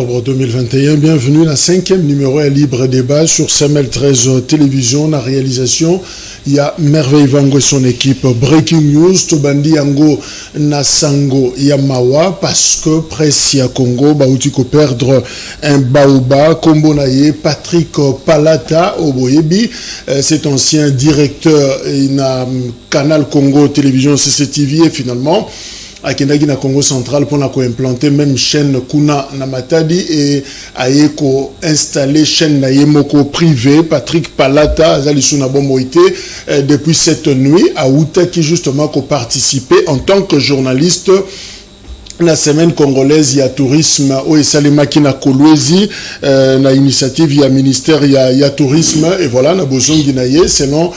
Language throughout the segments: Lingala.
Octobre 2021, bienvenue à la 5e numéro à Libre Débat sur CML 13 Télévision. La réalisation, il y a Merveille Vango et son équipe. Breaking News, Tobandi Yango Nasango Yamawa, parce que Pressia Congo, Baoutiko perdre un Baoba, Kombo Naye, Patrick Palata Oboyebi, cet ancien directeur na Canal Congo Télévision CCTV et finalement à na Congo central pour implanter même chaîne Kuna na Matadi et aeko installer chaîne na yemoko privé. Patrick Palata azalisuna bomboité depuis cette nuit à Outa qui justement ko participer en tant que journaliste la semaine congolaise, il y a tourisme au Esalema qui na Kolwezi, na initiative, il y a ministère, il y a tourisme, et voilà, na besoin guinaye, selon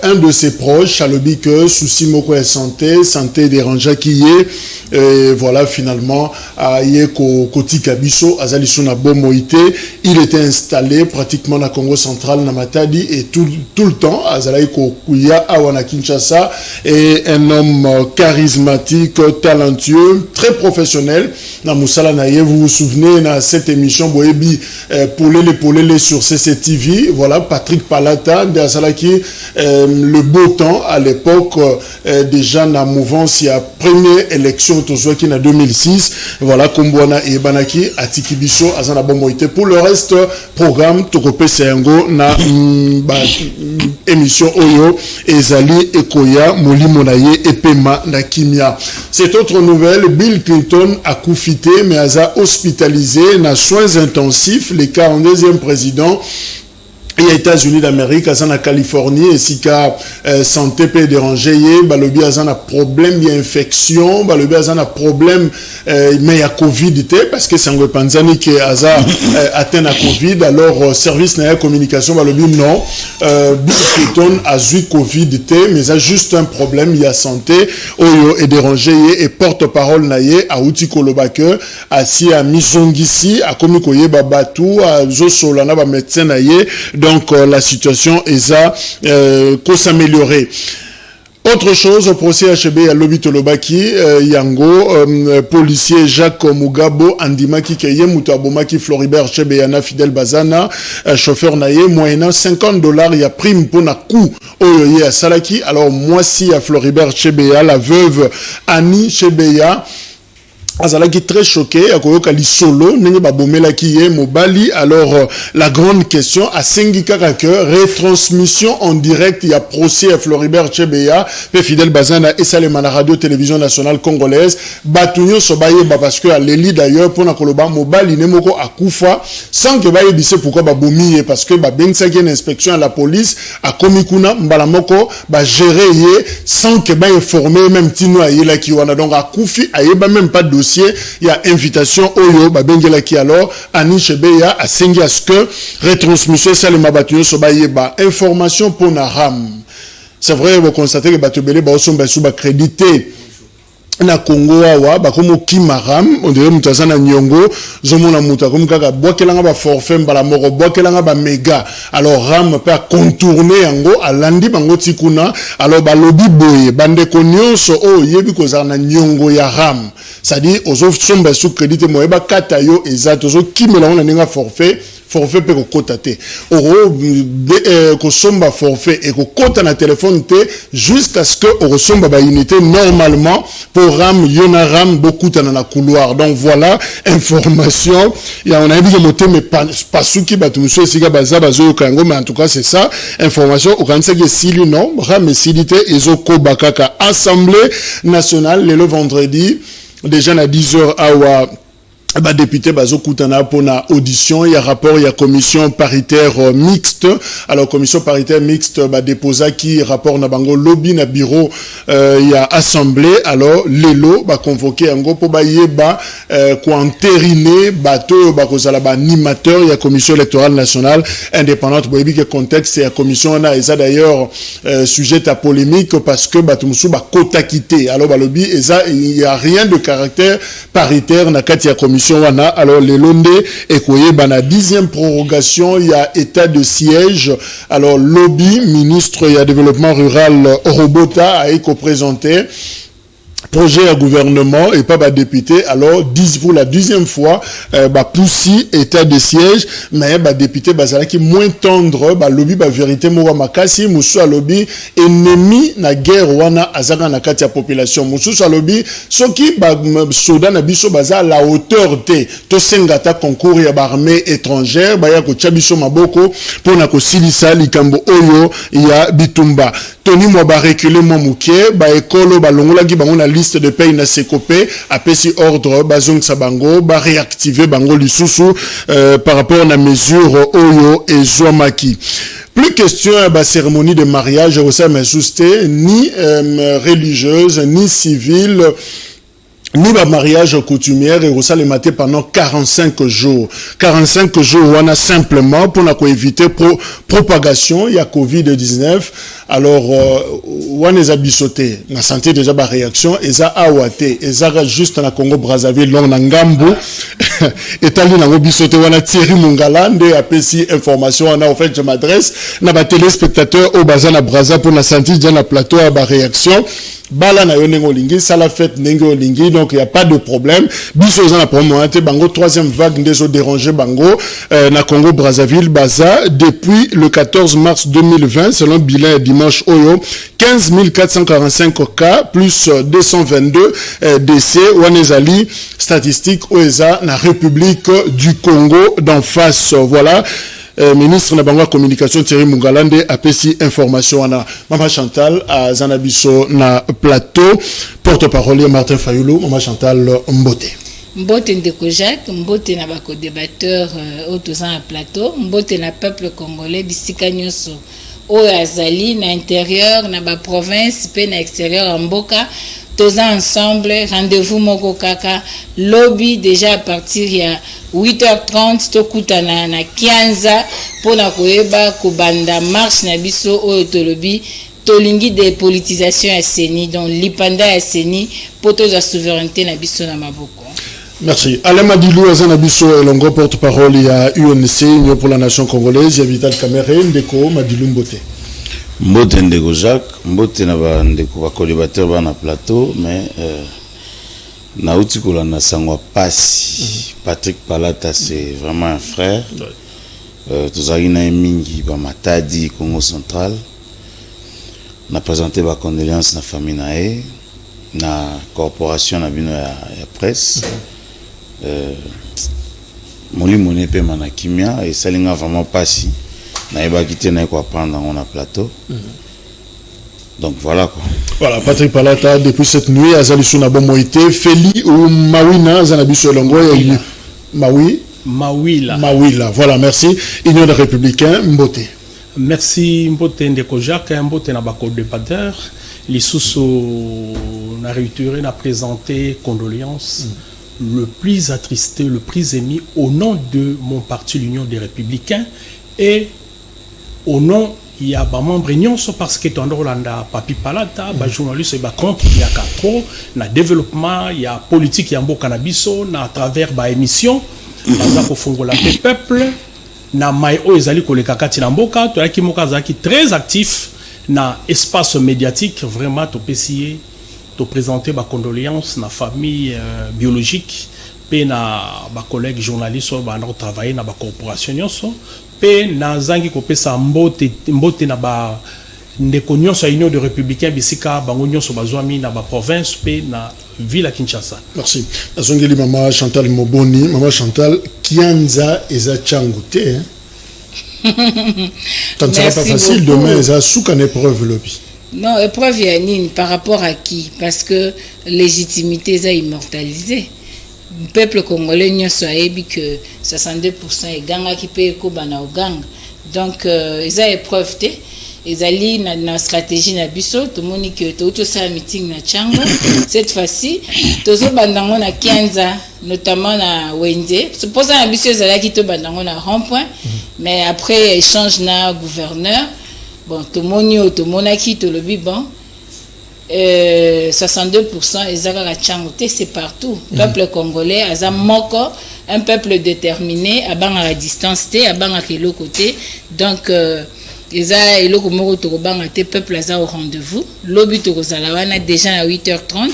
un de ses proches, Chalobi que souci moko et santé dérangea qui est, et voilà, finalement, à Yeko Koti Kabiso, Azaliso na Bomoïté, il était installé pratiquement na Congo central, na Matadi, et tout le temps, Azalaïko Kuya, Awana Kinshasa, et un homme charismatique, talentueux, très professionnel. Na Moussala Naye, vous vous souvenez, dans cette émission, Boebi, Polele sur CCTV, voilà, Patrick Palata, Salaki, le beau temps à l'époque, déjà dans la mouvance, il y a première élection, qui en 2006, voilà, Kombouana et Banaki, Atikibiso, Azana Bomoïté. Pour le reste, programme, Tokope Seyango, na émission Oyo, Ezali, Ekoya, Moli Monaye, et Pema, na Kimia. Cette autre nouvelle, Bill Clinton a coufité, mais a hospitalisé, na soins intensifs, les 42e président. Il y a États-Unis d'Amérique, à la Californie, et si ka santé peut déranger, balobi a un problème d'infection, balobi a un problème mais il y a Covid, parce que c'est un Panzani qui a atteint la Covid, alors service de communication, balobi non, Bill Clinton a eu Covid, mais il a juste un problème, il y a santé, oyo est dérangé, et porte-parole naye, à Outi Kolobake, à si à Misongisi, à Komikoye Babatou, à Zosolana, ba médecin naye, donc la situation est à s'améliorer. Autre chose, au procès HB à Lobitolobaki, Yango, policier Jacques Mugabo, Andimaki Keye, Mutabomaki, Floribert Chebeana, Fidel Bazana, chauffeur Naye, moyennant $50, il y a prime pour na coup, Oyoye à Salaki. Alors, moi, si à Floribert Chebea, la veuve Annie Chebea, Azalaki très choqué, à Koyoka li solo, n'est pas bomela qui est mobali. Alors, la grande question, à Sengi Kakake, retransmission en direct, il y a procès à Floribert Chebeya, puis Fidel Bazana et Salema la radio-télévision nationale congolaise, Batounyo Sobaye, parce que à l'Eli d'ailleurs, pour Nakoloba, mobali, nemoko à Koufa, sans que Baye dise pourquoi Baboumi, parce que Bensaki une inspection à la police, à Komikuna, Mbalamoko, gérer, sans que Baye informé, même Tino Ayela Kiwana, donc à Koufi, Ayeba même pas de dossier. Il y a invitation Oyo Babengela qui alors Annie Chebeya a signé à ce que retransmission Salema Batuyo Sobayeba information pour Naram. C'est vrai, vous constatez que Batubele Baosom Basuba crédité na Congo awa bakomo kimaram on dirait mutazana nyongo zomona muta comme kaka bokelanga ba forfait mbala moko bokelanga ba méga alors ram peut contourner yango alandi bango tikuna alors balobi boye bande konyoso o yebi kozana nyongo ya ram c'est-à-dire ozo somba sous crédit moyeba katayo exact ozo kimela on ninga forfait peut kota te oro ko somba forfait et ko kota na téléphone te jusqu'à ce que oro somba ba unité normalement pour ram yona ram beaucoup dans la couloir. Donc voilà information, il y a on a dit que moté mais pas souki batu monsieur siga baza bazo kango, mais en tout cas c'est ça information au kanisa que sili non ram silité ezoko bakaka assemblée nationale le vendredi déjà à 10h awa député Bazo Koutana pour la audition, il y a rapport, il y a commission paritaire mixte. Alors commission paritaire mixte déposa qui rapport na bango lobby na bureau il y a assemblée. Alors l'élo convoqué en go pour yeba ko entériner bateau kozala animateur, il y a commission électorale nationale indépendante boyebi que contexte c'est la commission na eza d'ailleurs sujet à polémique parce que batumusu kota quitté. Alors lobby eza il y a rien de caractère paritaire na kati ya commission. Alors les Londé et Koye bana 10e prorogation, il y a état de siège. Alors lobby ministre il y a développement rural Robota a présenté projet à gouvernement et pas député, alors pour la 10e fois poussi état de siège, mais député bazala qui moins tendre lobby vérité mowa makasi musu lobby ennemi na guerre wana azaka na kati ya population musu lobby soki soda na biso baza la hauteur te to sengata concours ya armée étrangère ya ko chabiso maboko pona ko silisa likambo oyo ya bitumba Tony mwa reculer mwa mukie ekolo balongola ki bango na liste de pays na Sekopé apesi ordre bazong sabango réactiver bango lisusu par rapport na mesure oyo ezwamaki. Plus question à cérémonie de mariage au sein ni religieuse ni civile ni mariage coutumière et ça les maté pendant 45 jours. 45 jours on a simplement pour éviter propagation il y a Covid-19. Alors on les a bisoté na santé déjà ba réaction et ça awate et ça juste na Congo Brazzaville long na ngambo etali na bisoté on a Thierry Mungala nde apesi information on a en fait je m'adresse na ba téléspectateurs au bazan na Brazza pour na santé déjà na plateau à ba réaction bala na yonengo lingi ça la fête nengo lingi donc il y a pas de problème biso za na problème te bango troisième vague ndezo déranger bango na Congo Brazzaville baza depuis le 14 mars 2020 selon bilan dimanche oyo 15 445 cas plus 222 décès wanezali statistique oeza na République du Congo d'en face voilà. Ministre na bango communication Thierry Mungalande apesi information na Mama Chantal à Zanabiso na plateau porte-parole Martin Fayulu. Mama Chantal Mbote Ndeko Jacques Mbote na bako débatteur autosan na plateau Mbote na peuple congolais bisika nyoso o azali na intérieur na ba province pe na extérieur mboka tous ensemble, rendez-vous moko kaka, lobby déjà à partir ya 8h30 to kutana na Kianza pona koeba kobanda marche na biso o to lobby tolingi de politisation ya seni donc lipanda ya seni poto za souveraineté na biso na maboko. Merci. Alain Madilou azana biso elongo porte-parole ya UNC Union pour la nation congolaise ya Vital Kamerhe ndeko Madilou Mbote. Mbote ndeko Jacques, mbote na ba ndeko ba collaborateur ba na plateau mais na uti ko na sangwa pasi. Patrick Palata c'est vraiment un frère. Tozali na mingi ba Matadi Congo central. Na présenté ba condoléances na famille nae na corporation na bino ya presse. Moli monepe manakimia et salinga vraiment pasi. Na eba quitté na quoi prendre dans un plateau. Donc voilà quoi. Voilà Patrick Palata depuis cette nuit azali suna bomoité Feli ou Mawina zanabiso longo ya Mawila voilà merci Union des républicains Mbote. Merci Mbote ndeko Jacques Mbote na bako débatteur les sous na réitéré na présenté condoléances le plus attristé le plus ému au nom de mon parti l'Union des républicains et au nom il y a des membres parce que dans Rolanda Papi Palata ba journaliste ba contre il y a trop na développement il y a politique il y a un beau cannabiso na à travers ba émission dans ko fongola peuple na maio ezali ko le kakati na mboka to yaki moka zaki très actif na espace médiatique vraiment to pesier to présenter ba condoléances na famille biologique pe na ba collègues journalistes ba na travailler na ba corporation nyonso pe na zangi ko pesa mbote na ba ndeko nyonso ya Union de républicains bisika bango nyonso bazwami na ba province pe na ville à Kinshasa. Merci. Azongeli Mama Chantal Moboni, Mama Chantal Kianza eza changote hein. Ça ne sera pas facile beaucoup. Demain eza souka une épreuve lobby. Non, épreuve yanine par rapport à qui? Parce que légitimité est immortalisée. Le peuple congolais n'y a que 62% est ganga qui paye kobana au gang. Donc ils ont épreuve te ils allaient na stratégie na biso tout le monde que tout ça meeting na Tchango cette fois-ci tous les bandango na Kianza notamment na Wende suppose na biso ils allaient qui tout bandango na rond-point mais après échange na gouverneur bon tout le monde qui tout le bon 62% ezaka Tchango c'est partout peuple congolais azam moko un peuple déterminé à banga la distance té à banga kilo côté donc eza eloko moko tokobanga te peuple aza au rendez-vous lobi tokozala wana déjà à 8h30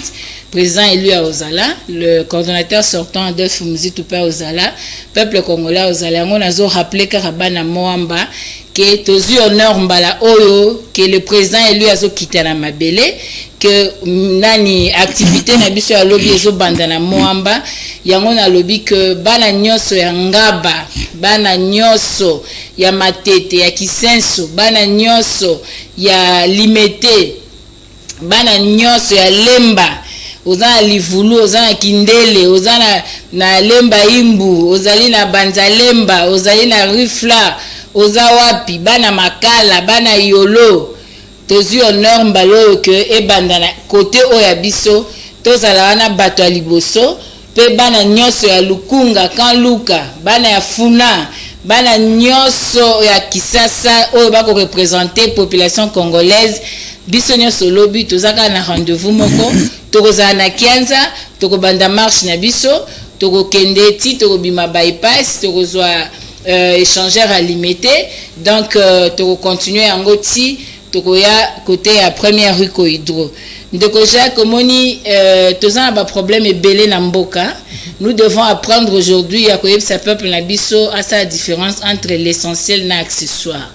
président élu à Ozala, le coordonnateur sortant Adolphe Muzitu pa Ozala, peuple congolais Ozala yango nazo rappeler Karabana Moamba que tozu honneur mbala oyo que le président élu azo quitter na mabele que nani activité na biso ya lobby ezo banda na Moamba yango na lobby que bana nyoso ya ngaba bana nyoso ya matete ya kisenso bana nyoso ya limete bana nyoso ya lemba ozana livulu ozana kindele ozana na lemba imbu ozali na banzalemba ozali na rifla oza wapi bana makala bana yolo tozi honneur mbalo que ebanda na côté oya biso tozala wana bato ya liboso pe bana nyoso ya lukunga kan luka bana ya funa bana nyoso ya kisasa oyo bako représenter population congolaise biso nyoso lobi tozaka na rendez-vous moko tokozala na kianza tokobanda marche na biso tokokende ti tokobima bypass tokozwa échangeur à limiter donc tokokontinue yango ti tokoya côté ya première rue Koidro ndeko Jacques omoni tozana ba problème ebele na mboka nous devons apprendre aujourd'hui ya koyebisa peuple na biso à sa différence entre l'essentiel na accessoire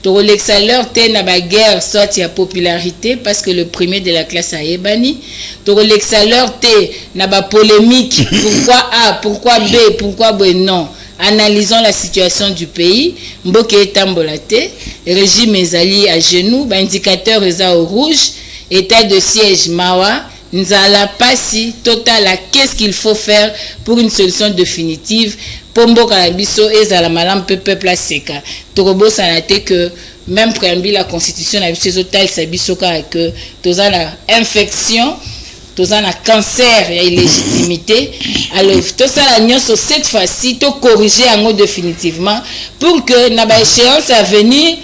to l'excelleur te na ba guerre soit ya popularité parce que le premier de la classe a ebani to l'excelleur te na ba polémique pourquoi A pourquoi B pourquoi B non. Analysons la situation du pays. Mboke etambola te, régime ezali à genoux, indicateur eza au rouge, état de siège mawa, nzala pasi total à qu'est-ce qu'il faut faire pour une solution définitive. Pombo kalabiso ezala malam peuple a seka. Torobo sanate que même préambule la constitution na biso total sabiso ka que toza la infection toza na cancer ya illégitimité alors tout ça la nyonso cette fois-ci to corriger yango définitivement pour que na ba échéance à venir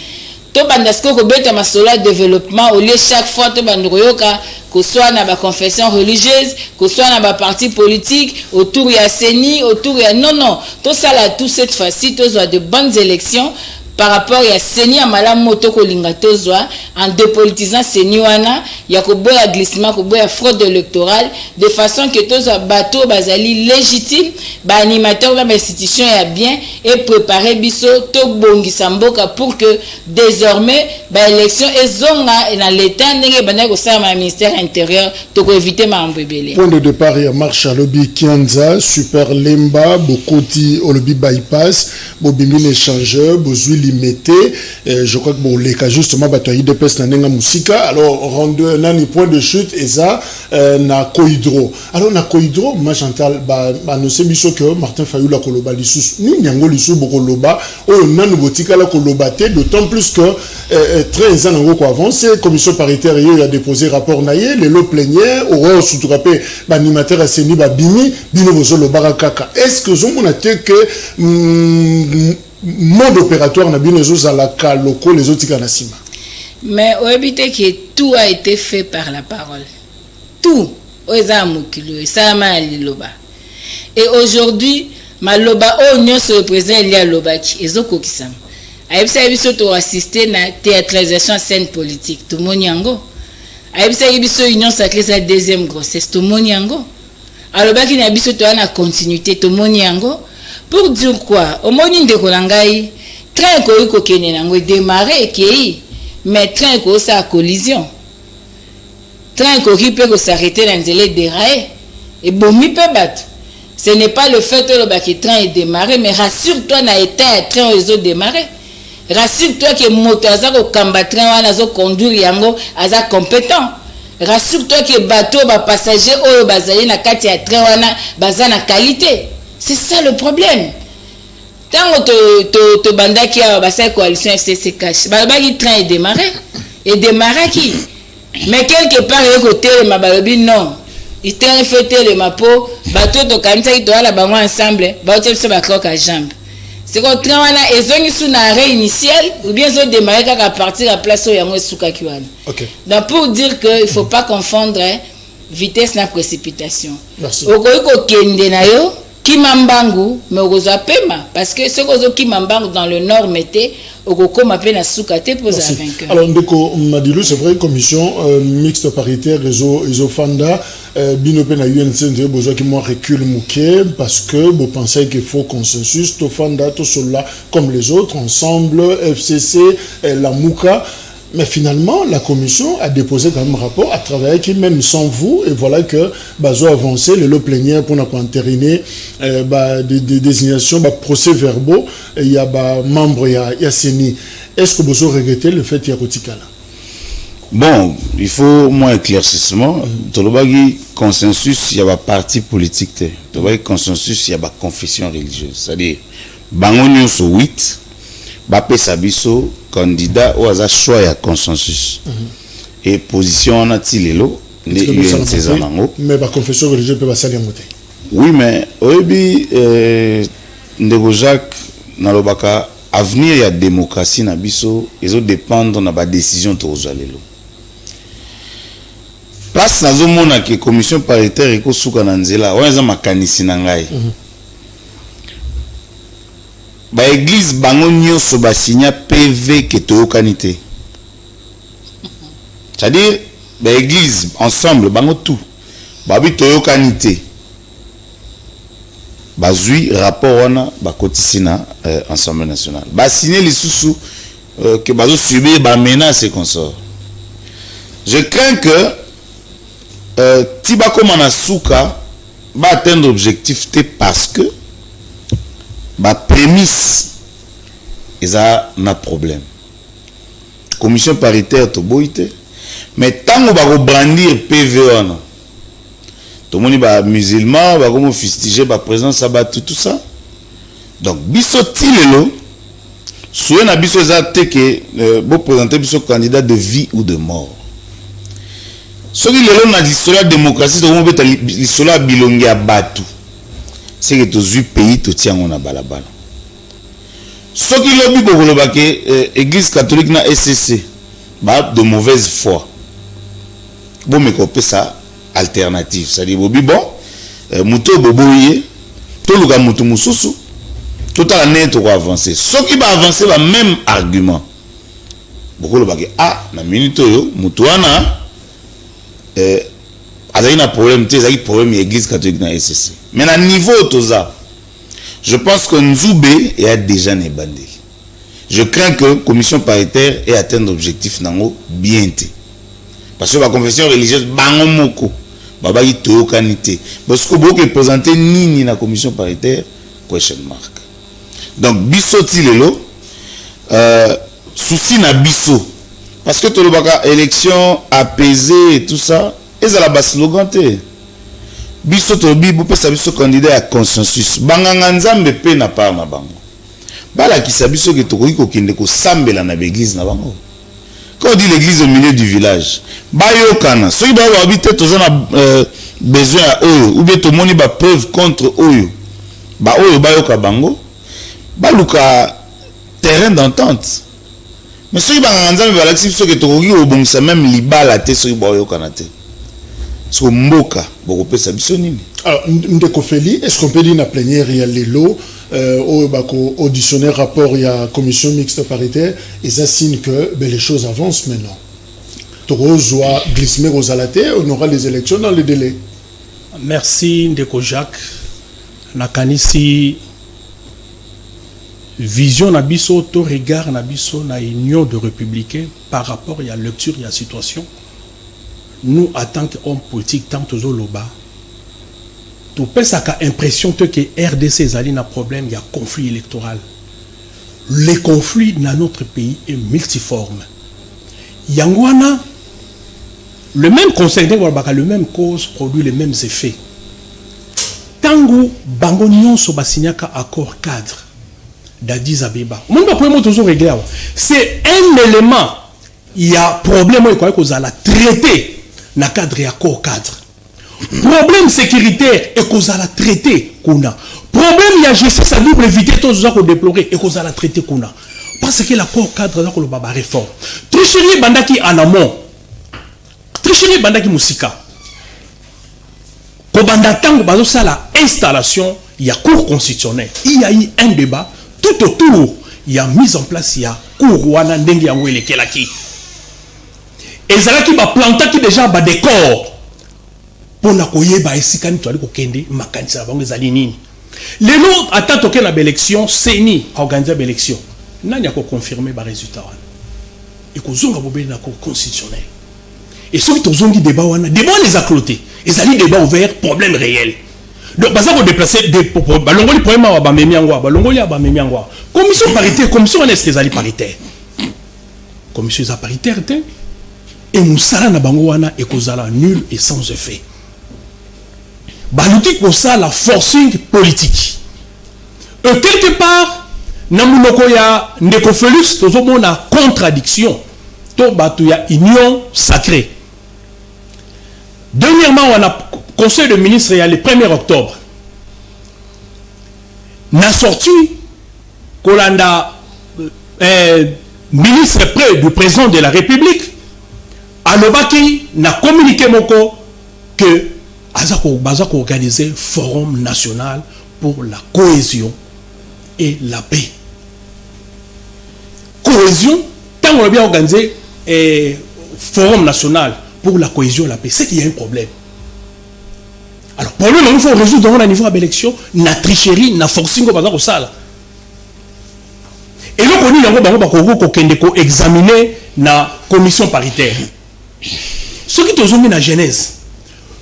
to bandasko ko beta masola développement au lieu chaque fois to bandroyoka que soit na ba confession religieuse que soit na ba parti politique autour ya CENI autour ya non tout ça là tout cette fois-ci to soit de bonnes élections par rapport à CENI à malam moto kolinga tozwa en dépolitisant CENI wana ya koboya glissement koboya fraude électorale de façon que tozwa bateau bazali légitime ba animateur ba institution ya bien et préparer biso to bongisa mboka pour que désormais ba élection ezonga na l'état ndenge bana ko sa ma ministère intérieur to ko éviter ma mbebele point de départ ya marche à lobby Kianza super lemba bokoti au lobby bypass bobimi échangeur bozui limité je crois que bon les cas justement bataille de peste na nenga musika alors rendre nani point de chute eza na Koidro alors na Koidro ma Chantal ba annoncer biso que Martin Fayulu la koloba lisus ni nyango lisu bokoloba o nanu botika la koloba te d'autant plus que très ans ngo ko avancer commission paritaire il a déposé rapport naie les lots plénières au sous-trapé ba animateur a seni ba bimi bino bozolo barakaka est-ce que zomona te que mode opératoire na bino zozalaka loko les autres kanasima mais au habité que tout a été fait par la parole tout oza mokilo salama liloba et aujourd'hui maloba o nyonso le président Elia Lobaki ezokokisama ayebisa biso to assister na théâtralisation scène politique tout moniango ayebisa biso union sacrée sa deuxième grossesse tout moniango alobaki na biso to na continuité tout moniango pour dire quoi au moni ndeko nangai train ko iko kene nango démarrer kei mais train ko sa collision train ko ripe ko s'arrêter dans les dérailler et bomi pe bat ce n'est pas le fait que le train est démarré mais rassure-toi na état train ils ont démarré rassure-toi que moto aza ko kamba train wana zo conduire yango aza compétent rassure-toi que bateau ba passager oyo bazali na kati ya train wana baza na qualité. C'est ça le problème. Tant que tu bandaki à la coalition FCC cash, le train est démarré. Et démarré qui? Mais quelque part, il y a côté le non. Il t'a fait le mapo, bateau de Kanisa qui doit la banque ensemble, bateau sur la cloque à jambe. C'est qu'on train là, ils ont une arrêt initial, ou bien ils ont démarré à partir de la place où il y a un souka kiwan. Donc pour dire qu'il ne faut pas confondre vitesse et précipitation. Merci. Au kende na yo Kimambangu mais okoza pema parce que ce que Kimambangu dans le nord mettait okokoma pe na sukate pour za vainqueur. Alors ndeko Madilou, c'est vrai, commission mixte paritaire réseau Fanda bino pe na UNC besoin que moi recule mouké parce que vous pensez qu'il faut consensus to Fanda to Sola comme les autres ensemble FCC la Mouka. Mais finalement, la commission a déposé quand même un rapport à travailler qui même sans vous, et voilà que bazo avancé le plénière pour entériner des désignations, procès verbaux, et il y a membres, il y a CENI. Est-ce que vous regrettez le fait qu'il y a Kotikala? Bon, il faut moins éclaircissement. Tolobagi consensus, il y a parti politique. Tolobagi consensus, il y a confession religieuse. C'est-à-dire, bangonio sur 8, Bapé Sabiso, candidat au hasard choix à consensus. Et position en a-t-il les UNC. Mais la confession religieuse peut passer à l'imoté. Oui, mais Oebi, Ndego Jacques, Nalobaka, avenir et la démocratie, Nabiso, ils ont dépendre de la décision de Rosalelo. Place dans le monde que la commission paritaire est au Soukananzela, on a un mécanisme nangai. Ba église bango nyonso ba signa PV que to kanité. C'est-à-dire ba église ensemble bango tout. Ba bi to kanité. Ba zui rapport on ba kotisina ensemble national. Ba signer les sous que bazo subir ba menace et consort. Je crains que tiba comme na souka ba atteindre objectif parce que ma prémisse ils ont un problème. Commission paritaire to boite mais tant on va brandir PV tout le monde va musulman va comme fustiger ba présence à tout ça. Donc biso tilelo soué na biso za te que bo présenter biso candidat de vie ou de mort. Ce qui lelo na l'histoire démocratie to mo beta l'histoire bilongi ya batu. C'est que tous les pays tout tient on a balabala. Ce qui lobby pour le église catholique na SCC, de mauvaise foi. Bon mais qu'on peut ça alternative, ça dit bon, muto boboye, tout le gars muto mususu, tout à l'année tout va avancer. Ce qui va avancer va même argument. Beaucoup le baguette na minute yo mutuana il y a un problème, il y a un problème l'église catholique dans SCC. Mais à niveau toza, je pense que Nzoube est déjà nébandé. Je crains que la commission paritaire ait atteint l'objectif nango bien. Parce que la confession religieuse, bango moko, baba yi toyo kanité. Parce que beaucoup présenté ni la commission paritaire, question mark. Donc biso tilelo, souci na biso. Parce que tout le baka élection apaisée et tout ça. Et ça la bas slogan te biso to bibo pe sabiso candidat à consensus banganga nzambe pe na part na bango bala ki sabiso ke to ko kende ko sambela na l'église na bango. Quand on dit l'église au milieu du village bayo kana so ba habiter to na besoin à oyo ou bien to moni ba preuve contre oyo ba oyo bayo ka bango baluka terrain d'entente. Mais so banganga nzambe bala ki sabiso ke to ko bongisa même libala te so bayo kana te. So mboka beaucoup peut s'absonner. Alors ndeko Feli, est-ce qu'on peut dire na plénière il y a les lots au bako auditionner rapport il y a commission mixte paritaire et ça signe que les choses avancent maintenant. Toro doit glisser aux alatés, on aura les élections dans les délais. Merci ndeko Jacques. Nakanisi vision na biso to regard na biso na union de républicains par rapport à la lecture et à la situation. Nous, en tant qu'hommes politiques, tant que Zoloba, tout peut ça impression que RDC a un problème, il y a conflit électoral. Les conflits dans notre pays est multiforme. Yangwana, le même conseil, le même cause produit les mêmes effets. Tango Bangonion Sobasignaka accord cadre d'Addis Abeba. C'est un élément. Il y a problème qu'on a traité. Na cadre et accord cadre. Problème sécuritaire et qu'on a traité qu'on a. Problème il y a justice à double vitesse tous qu'on déplorer et qu'on a traité qu'on a. Parce que l'accord cadre là qu'on va réforme. Tricherie bandaki en amont. Tricherie bandaki musika. Ko banda tango bazo ça la installation il y a cour constitutionnelle, il y a eu un débat, tout autour, il y a mise en place, il y a cour wana ndenge yango elekelaki. Ezalaki ba plantaki déjà ba décor pour na koyeba esikani to ali kokende makanisa bango ezali nini. Lelo ata toke na élection, CENI a organisé l'élection. Nani a confirmé ba résultat wana. Et kozonga bobé na cour constitutionnelle. Et ceux qui ont dit débat wana, débat les a cloté. Ezali débat ouvert, problème réel. Donc, bah ça va déplacer des balongoli problème à Bamemiangwa, balongoli à Bamemiangwa. Commission paritaire, commission est-ce qu'ils allaient paritaire? Commission est paritaire, et Moussala na bangoana et Kozala nul et sans effet. Balouti pour ça la forcing politique. Et quelque part, Namunokoya Nekofelus, tout le monde a contradiction. Tout batouya union sacrée. Dernièrement, on a Conseil de ministres, il y a le 1er octobre. N'a sorti Kolanda, ministre près du président de la République, Alobaki n'a communiqué moko que Azako organisé Forum national pour la cohésion et la paix. Cohésion, tant on a bien organisé Forum national pour la cohésion et la paix, c'est qu'il y a un problème. Alors, problème, il faut résoudre dans un niveau d'élection, na tricherie, na forcing au sala. Et donc, on a examiner la commission paritaire. Ce qui te mis la genèse,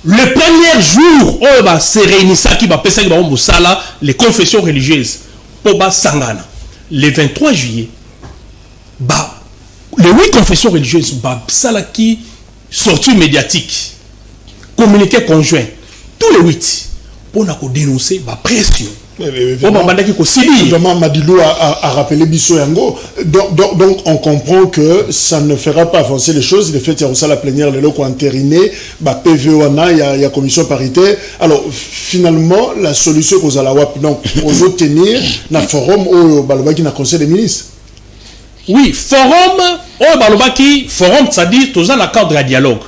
le premier jour où on va se réunir, qui va passer les confessions religieuses, pour Sangana, le 23 juillet, les 8 confessions religieuses, ça qui sortie médiatique, communiqué conjoint. Tous les 8 pour dénoncer la pression. Vraiment, Madilou a rappelé Bissot Yango. Donc, on comprend que ça ne fera pas avancer les choses. Le fait qu'il y a aussi la plénière, les locaux entériné, PVOANA, il y a commission paritaire. Alors, finalement, la solution qu'on a la WAP, donc, on veut tenir un forum au Balobaki, dans le Conseil des ministres. Oui, forum au Balobaki, forum, c'est-à-dire, tout ça, dans le cadre de dialogue.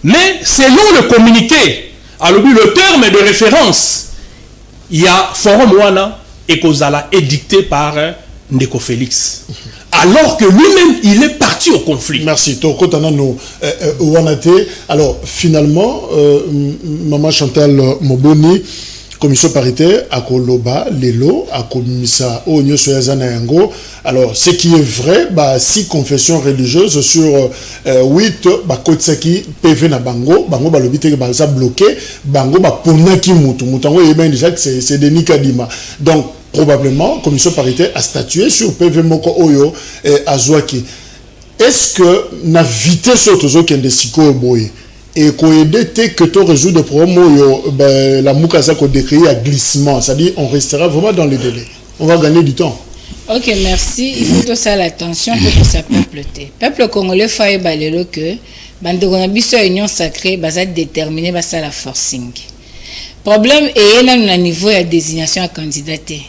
Mais, selon le communiqué, alors, le terme de référence, il y a Forum Wana et Kozala édicté par Ndeko Félix. Alors que lui-même, il est parti au conflit. Merci. Alors, finalement, Maman Chantal Moboni, commission paritaire, à Koloba, Lelo, à Komisa, Onyo Soyazana Yango. Alors, ce qui est vrai, 6 confessions religieuses sur 8, Kotsaki, PV na Bango, Bango, le bité que ça bloqué, Bango, Ponaki Moutou, Moutango, et bien déjà que c'est Denis Kadima. Donc, probablement, commission paritaire a statué sur PV Moko Oyo et Azouaki. Est-ce que, na vité sur tous ceux qui ont des psychos boy, et qu'on aide que tu résoudre des problèmes, la moukasa qu'on décrit à glissement, c'est-à-dire on restera vraiment dans les délais. On va gagner du temps. Ok, merci. Il faut tout ça l'attention pour que ça peupleté. Peuple congolais faille balelo que bandegonabiso union sacrée basa déterminé basa la forcing. Problème est là au niveau de la désignation à candidater.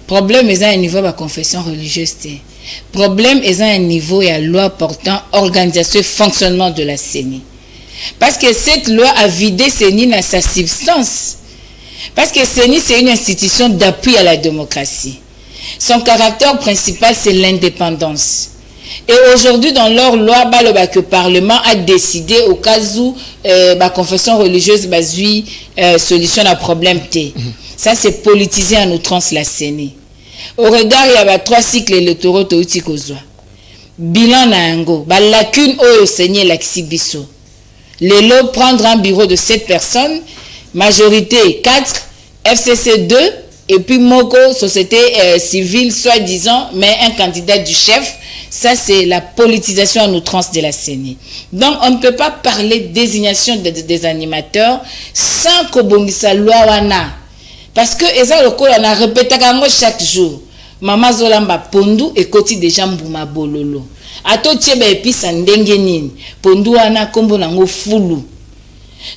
Problème est à niveau de la confession religieuse. Problème est à niveau de la loi portant organisation et fonctionnement de la CENI. Parce que cette loi a vidé CENI dans sa substance. Parce que CENI, c'est une institution d'appui à la démocratie. Son caractère principal, c'est l'indépendance. Et aujourd'hui, dans leur loi, que le Parlement a décidé, au cas où la confession religieuse solution à problème T. Ça, c'est politiser en outrance la CENI. Au regard, il y a 3 cycles électoraux Toutikozwa. Bilan Naango, lacune au Seigneur l'Axibiso. Les lots prendre un bureau de 7 personnes, majorité 4, FCC 2, et puis Moko, société civile, soi-disant, mais un candidat du chef. Ça, c'est la politisation en outrance de la CENI. Donc, on ne peut pas parler de désignation des animateurs sans qu'Obongisa loi wana. Parce que, Eza Loko, on a répété chaque jour. Mama Zolamba Pondu et Koti déjà Mbouma Bololo. Ato tieba episa ndenge nini pondu wana kombo nango fulu.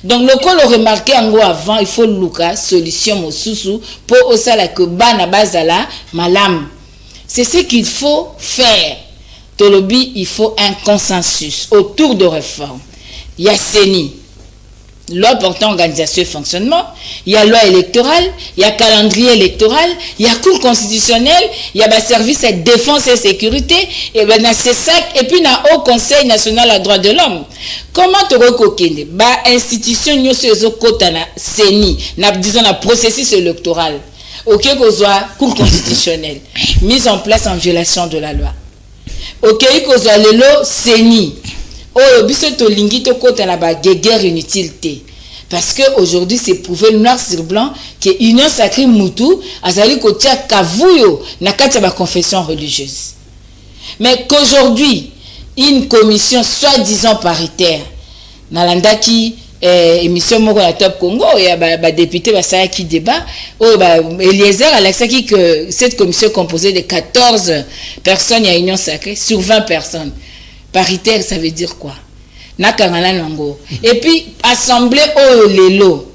Donc le col remarqué ango avant il faut luka solution mosusu pour osala que bana bazala malam. C'est ce qu'il faut faire. Tolobi il faut un consensus autour de réforme. Ya CENI. loi portant organisation et fonctionnement, il y a loi électorale, il y a calendrier électoral, il y a cour constitutionnelle, il y a service de défense et sécurité, et ben c'est ça, et puis il y a au Conseil national des droits de l'homme. Comment tu reconnais institution nous sommes côté na CENI, disons na processus électoral, ok qu'on soit cour constitutionnelle, mise en place en violation de la loi. Ok qu'on soit le lot CENI. Oh, biso to lingi to côté na ba guerre inutilité. Parce que aujourd'hui c'est prouvé noir sur blanc que Union Sacrée Moutou azali kotia kavuyo na kati ba confession religieuse. Mais qu'aujourd'hui une commission soi-disant paritaire na landaki émission moko la Top Congo ya ba député ba ça qui débat Eliezer Alexaki que cette commission composée de 14 personnes à Union Sacrée sur 20 personnes. Paritaire, ça veut dire quoi? Nakangana nango. Et puis, assemblée au lelo.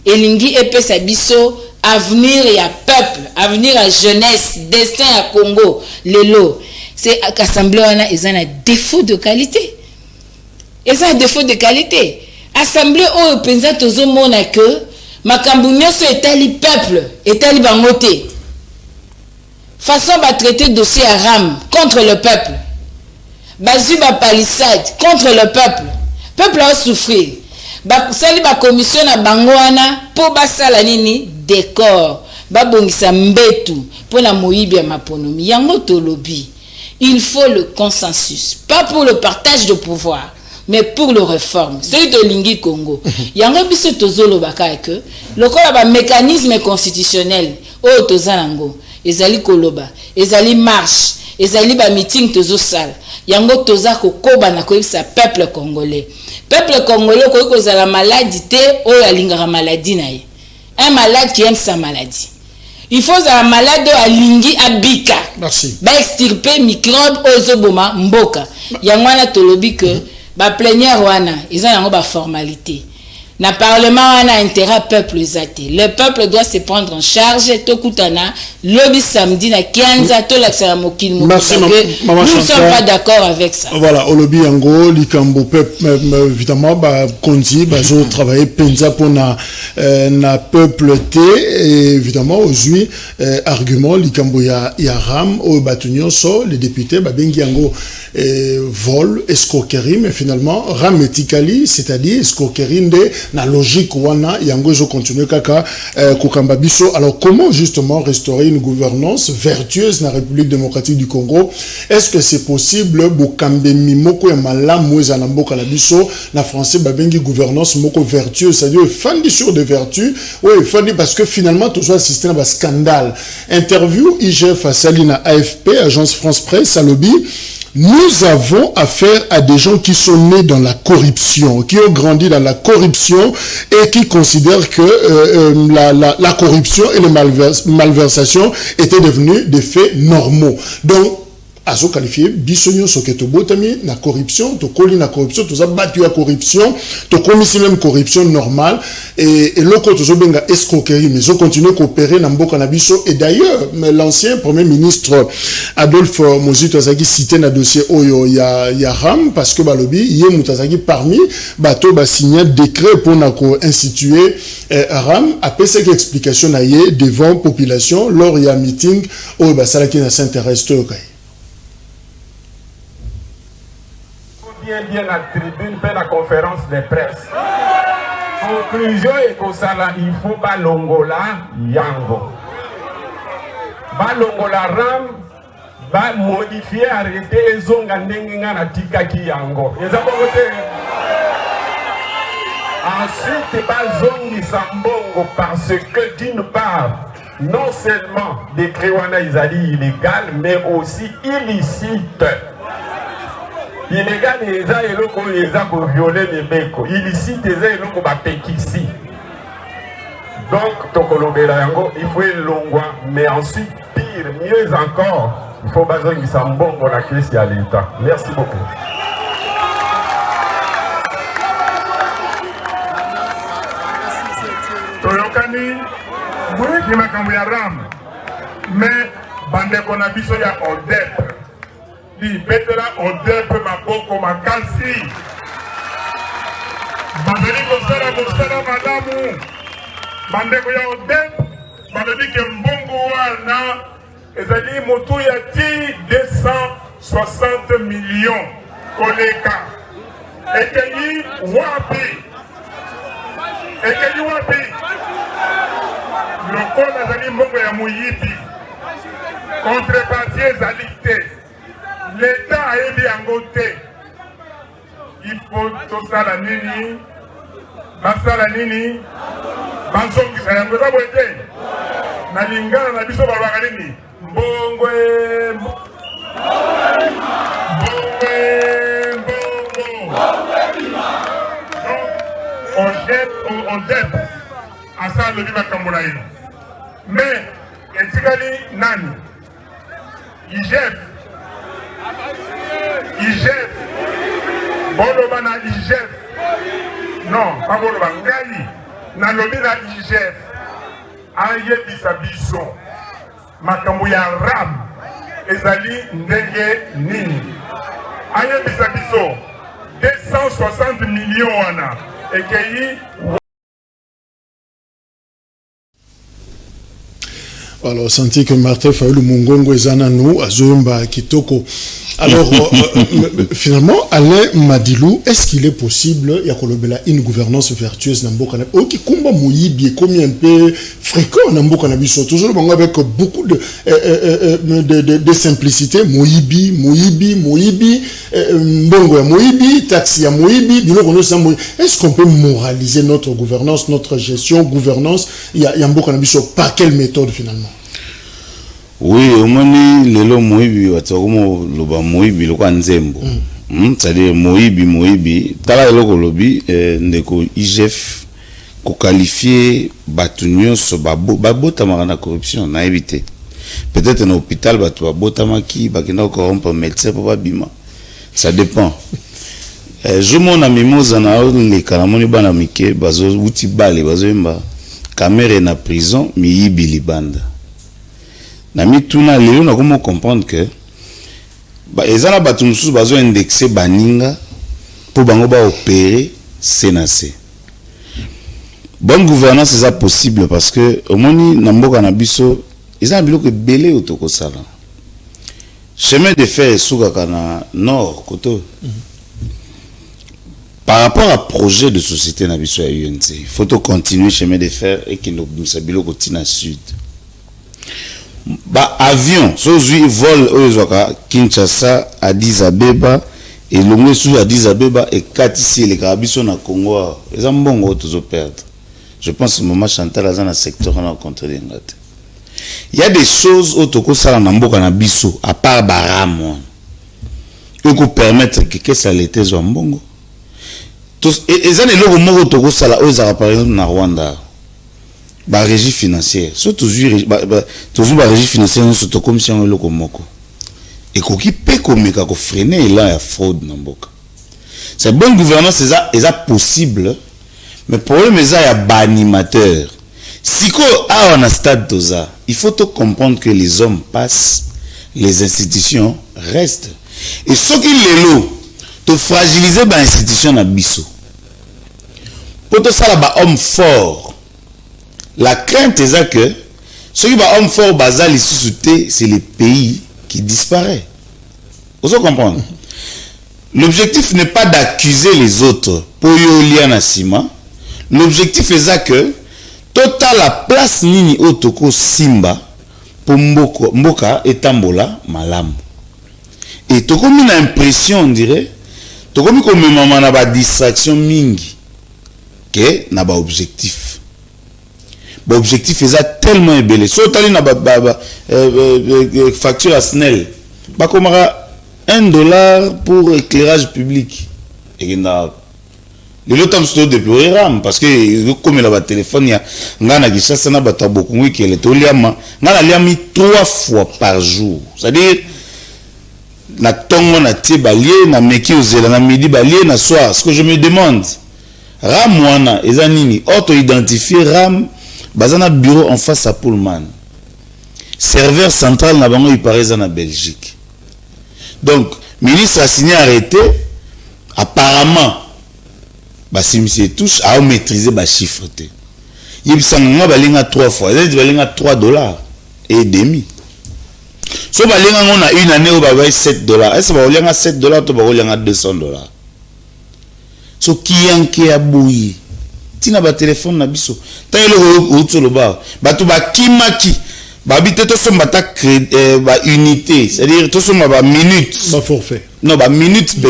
Elingi epe sabiso, avenir et à peuple, avenir à jeunesse, destin à Congo, lelo. C'est assemblée wana, ils ont un défaut de qualité. Ils ont un défaut de qualité. Assemblée au penza tozo mona que, makambu nyoso etali peuple, etali bangote. Façon va traiter dossier à rame contre le peuple. Bazuba palissade contre le peuple. Peuple a souffert. Sali ba commission na bangoana po basala nini décor. Ba bongisa mbetu pour la moyibi ya maponomi. Yango tolobi. Il faut le consensus, pas pour le partage de pouvoir, mais pour le réforme. C'est de lingi Congo. Yango biso tozolo baka que le ba mécanisme constitutionnel o tozalango. Ezali koloba, ezali marche, ezali ba meeting tozo sala. Yango toza kokoba na koyebisa peuple congolais. Peuple congolais koza la maladie te o ya lingara maladie na ye. Un malade qui aime sa maladie. Il faut la malade a lingi abika. Merci. Ba extirper microbe ozoboma mboka. Yango na tolobi que ba plénière wana, ils ont yango ba formalité. Na parlement wana intérêt peuple zate. Le peuple doit se prendre en charge to kutana lobby samedi na kianza to la mokili mokili. Nous ne sommes pas d'accord avec ça. Voilà, au lobby yango likambo peuple évidemment ba konzi ba zo travailler penza pour na peuple té et évidemment aujourd'hui argument likambo ya ram au batunyo so les députés ba bengi yango vol escroquerie mais finalement ram etikali c'est-à-dire escroquerie de na logique wana yango zo continuer kaka kokamba biso. Alors comment justement restaurer une gouvernance vertueuse dans la République démocratique du Congo? Est-ce que c'est possible bokambe mimoko ya malamu eza na mboka na biso na français babengi gouvernance moko vertueuse, c'est-à-dire fandi sur des vertus, oui fandi parce que finalement tout ça assisté à un scandale. Interview IGF à Salina AFP agence France Presse à lobby. Nous avons affaire à des gens qui sont nés dans la corruption, qui ont grandi dans la corruption et qui considèrent que la corruption et les malversations étaient devenus des faits normaux. Donc, à ce qualifié, bisogno soketo botami na corruption, to koli na corruption, to zabatu ya corruption, to komisi même corruption normale et loko to benga escroquerie, mais zo continue à coopérer na mboka na biso. Et d'ailleurs, l'ancien premier ministre Adolphe Mozito azaki cité na dossier oyo ya ram parce que balobi yé mutazaki parmi bato ba signer décret pour na ko instituer ram après cette explication na yé devant population lors ya meeting oyo ba salaki na s'intéresse to kai. Bien la tribune, fait la conférence de presse. Conclusion et que ça là, il faut balongola yango. Balongola ram, ba modifier, arrêter les zonga nenga na tika ki yango. Ensuite, ba zongi sambongo parce que d'une part, non seulement des créwana isali illégal, mais aussi illicite. Illégal eza eloko eza ko violer les beko. Illicite eza eloko ba pekisi. Donc tokolobela yango il faut elongwa mais ensuite pire mieux encore il faut bazongisa mbongo na kesi ya l'État. Merci beaucoup. Toyokani mwe ki makambo ya ram mais bandeko na biso ya ODEP li betela ODEP maboko makasi bazali kosala mosala malamu bandeko ya odep balobi ke mbongo wana ezali motu ya ti 260 millions koleka ekeli wapi lokola ezali mbongo ya moyibi contrepartie ezali te l'État ayebi yango te il faut tosala nini basala nini bazongisa yango eza boye te na lingana na biso balobaka nini mbongo odep asala lobi makambo na ye mais etikali nani IGF boloba na IGF non pas boloba ngai nalobi na IGF ayebisa biso makambo ya ram ezali ndenge nini ayebisa biso 260 millions wana ekei. Alors, senti que Martin Fayulu Mungongo Ezananou, Azomba Kitoko. Alors, finalement, Alain Madilou, est-ce qu'il est possible, Yakolobela, une gouvernance vertueuse dans Mbokana? Ok, comment Moyibi, combien un peu fréquent dans Mbokana, toujours avec beaucoup de simplicité. Moyibi, Mbongo Moyibi, taxi à Moyibi, est-ce qu'on peut moraliser notre gouvernance, notre gestion, gouvernance, Mbokana, par quelle méthode finalement? Oui, au moins, lelo moibi watakomo loba moibi lokwa nzembo. C'est-à-dire moibi tala eloko lobi ndeko IGF ko qualifier batu nyonso babotama na corruption na éviter. Peut-être na hôpital batu babotama ki bakina corrompre médecin pour babima. Ça dépend. Je mon ami mozana le kanamoni bana mike bazo uti bale bazo mba caméra na prison mi yibi libanda. Nami tuna lelo na comment comprendre que ezana batu mususu bazo indexer baninga pour bango ba opérer CNC. Bonne gouvernance c'est possible parce que au moni na mboka na biso ezana biloko belé otoko sala. Chemin de fer soukaka na nord koto. Par rapport à projet de société na biso ya UNC, il faut continuer chemin de fer et qu'il nous sabilo kotina sud. Ba avion sozu vol ozoka Kinshasa Addis Abeba et longue sous Addis Abeba et katisi les Karabiso na Congo les mbongo tozo perdre. Je pense que maman Chantal a dans secteur na contre les ngate. Il y a des choses autoko sala na mboka na biso à part baramo. Il faut permettre que ça l'été zo mbongo. Tous et ça les logo moko autoko sala ozaka par exemple na Rwanda. Ba régie financière so toujours ba régie financière no soto commission loko moko et ko ki pe komeka ko freiner là ya fraude na mboka. C'est bonne gouvernance ça possible mais problème ça ya ba animateur siko a on a stade toza il faut te comprendre que les hommes passent les institutions restent et ce qui lelo to fragiliser ba institution na biso pour to sala ba homme fort. La crainte est que ceux qui sont fort basal c'est les pays qui disparaissent. Vous comprenez? L'objectif n'est pas d'accuser les autres pour y aller. L'objectif est que total la place nini otoko simba pour mboka et tambola malam. Et toko mi na impression on dirait toko mi comme maman na ba distraction mingi que na ba objectif. L'objectif est tellement ébélé. Si tu as une facture à Snell, tu as $1 pour éclairage public. Et le temps de déployer RAM parce que comme il a un téléphone, il y a un ça n'a pas beaucoup qui est mis 3 fois par jour. C'est-à-dire na tongo na tie balier na meki ozela na midi balier na soir. Ce que je me demande, RAM wana ezanini auto identifier RAM bazana bureau en face à Pullman. Serveur central na bango il paraît en Belgique. Donc ministre a signé arrêté apparemment basimisi touche à maîtriser ba chiffre te yebisanga balinga 3 fois c'est balinga $3 et demi so balinga ngona une année au baba $7 est-ce ba olenga $7 to ba olenga $200 so kiyanke ya boyi tina ba téléphone na biso tayelo utso loba batu ba kimaki babite to somba ta ba unité c'est-à-dire to somba ba minutes ba forfait non ba minutes B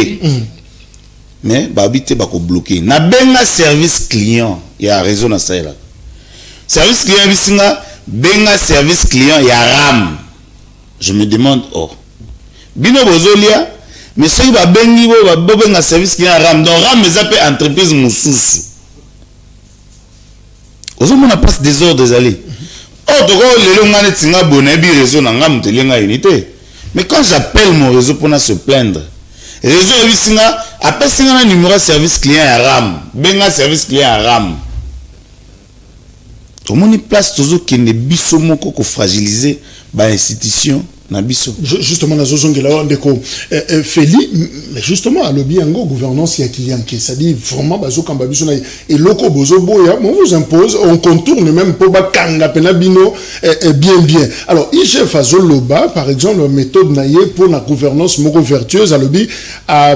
mais babite ba ko bloquer na benga service client ya réseau na saela service client bisinga benga service client ya RAM je me demande bino bozolia mais soki ba bengi bo benga service client ya RAM donc RAM eza pe entreprise mususu ozomona place des ordres allés toko lelo ngane tinga bonebi réseau na ngam telenga unité mais quand j'appelle mon réseau pour se plaindre réseau ebisinga apesinga na numéro service client ya RAM benga service client ya RAM tomoni place tozo kende biso moko ko fragiliser ba institution na biso justement na zozongela ndeko Feli mais justement à lobby yango gouvernance ya kiyanke ça dit vraiment bazo kamba biso na eloko bozo boya on vous impose on contourne même pour ba kanga pena bino bien alors IGF azoloba par exemple méthode naie pour la gouvernance moko vertueuse à lobby à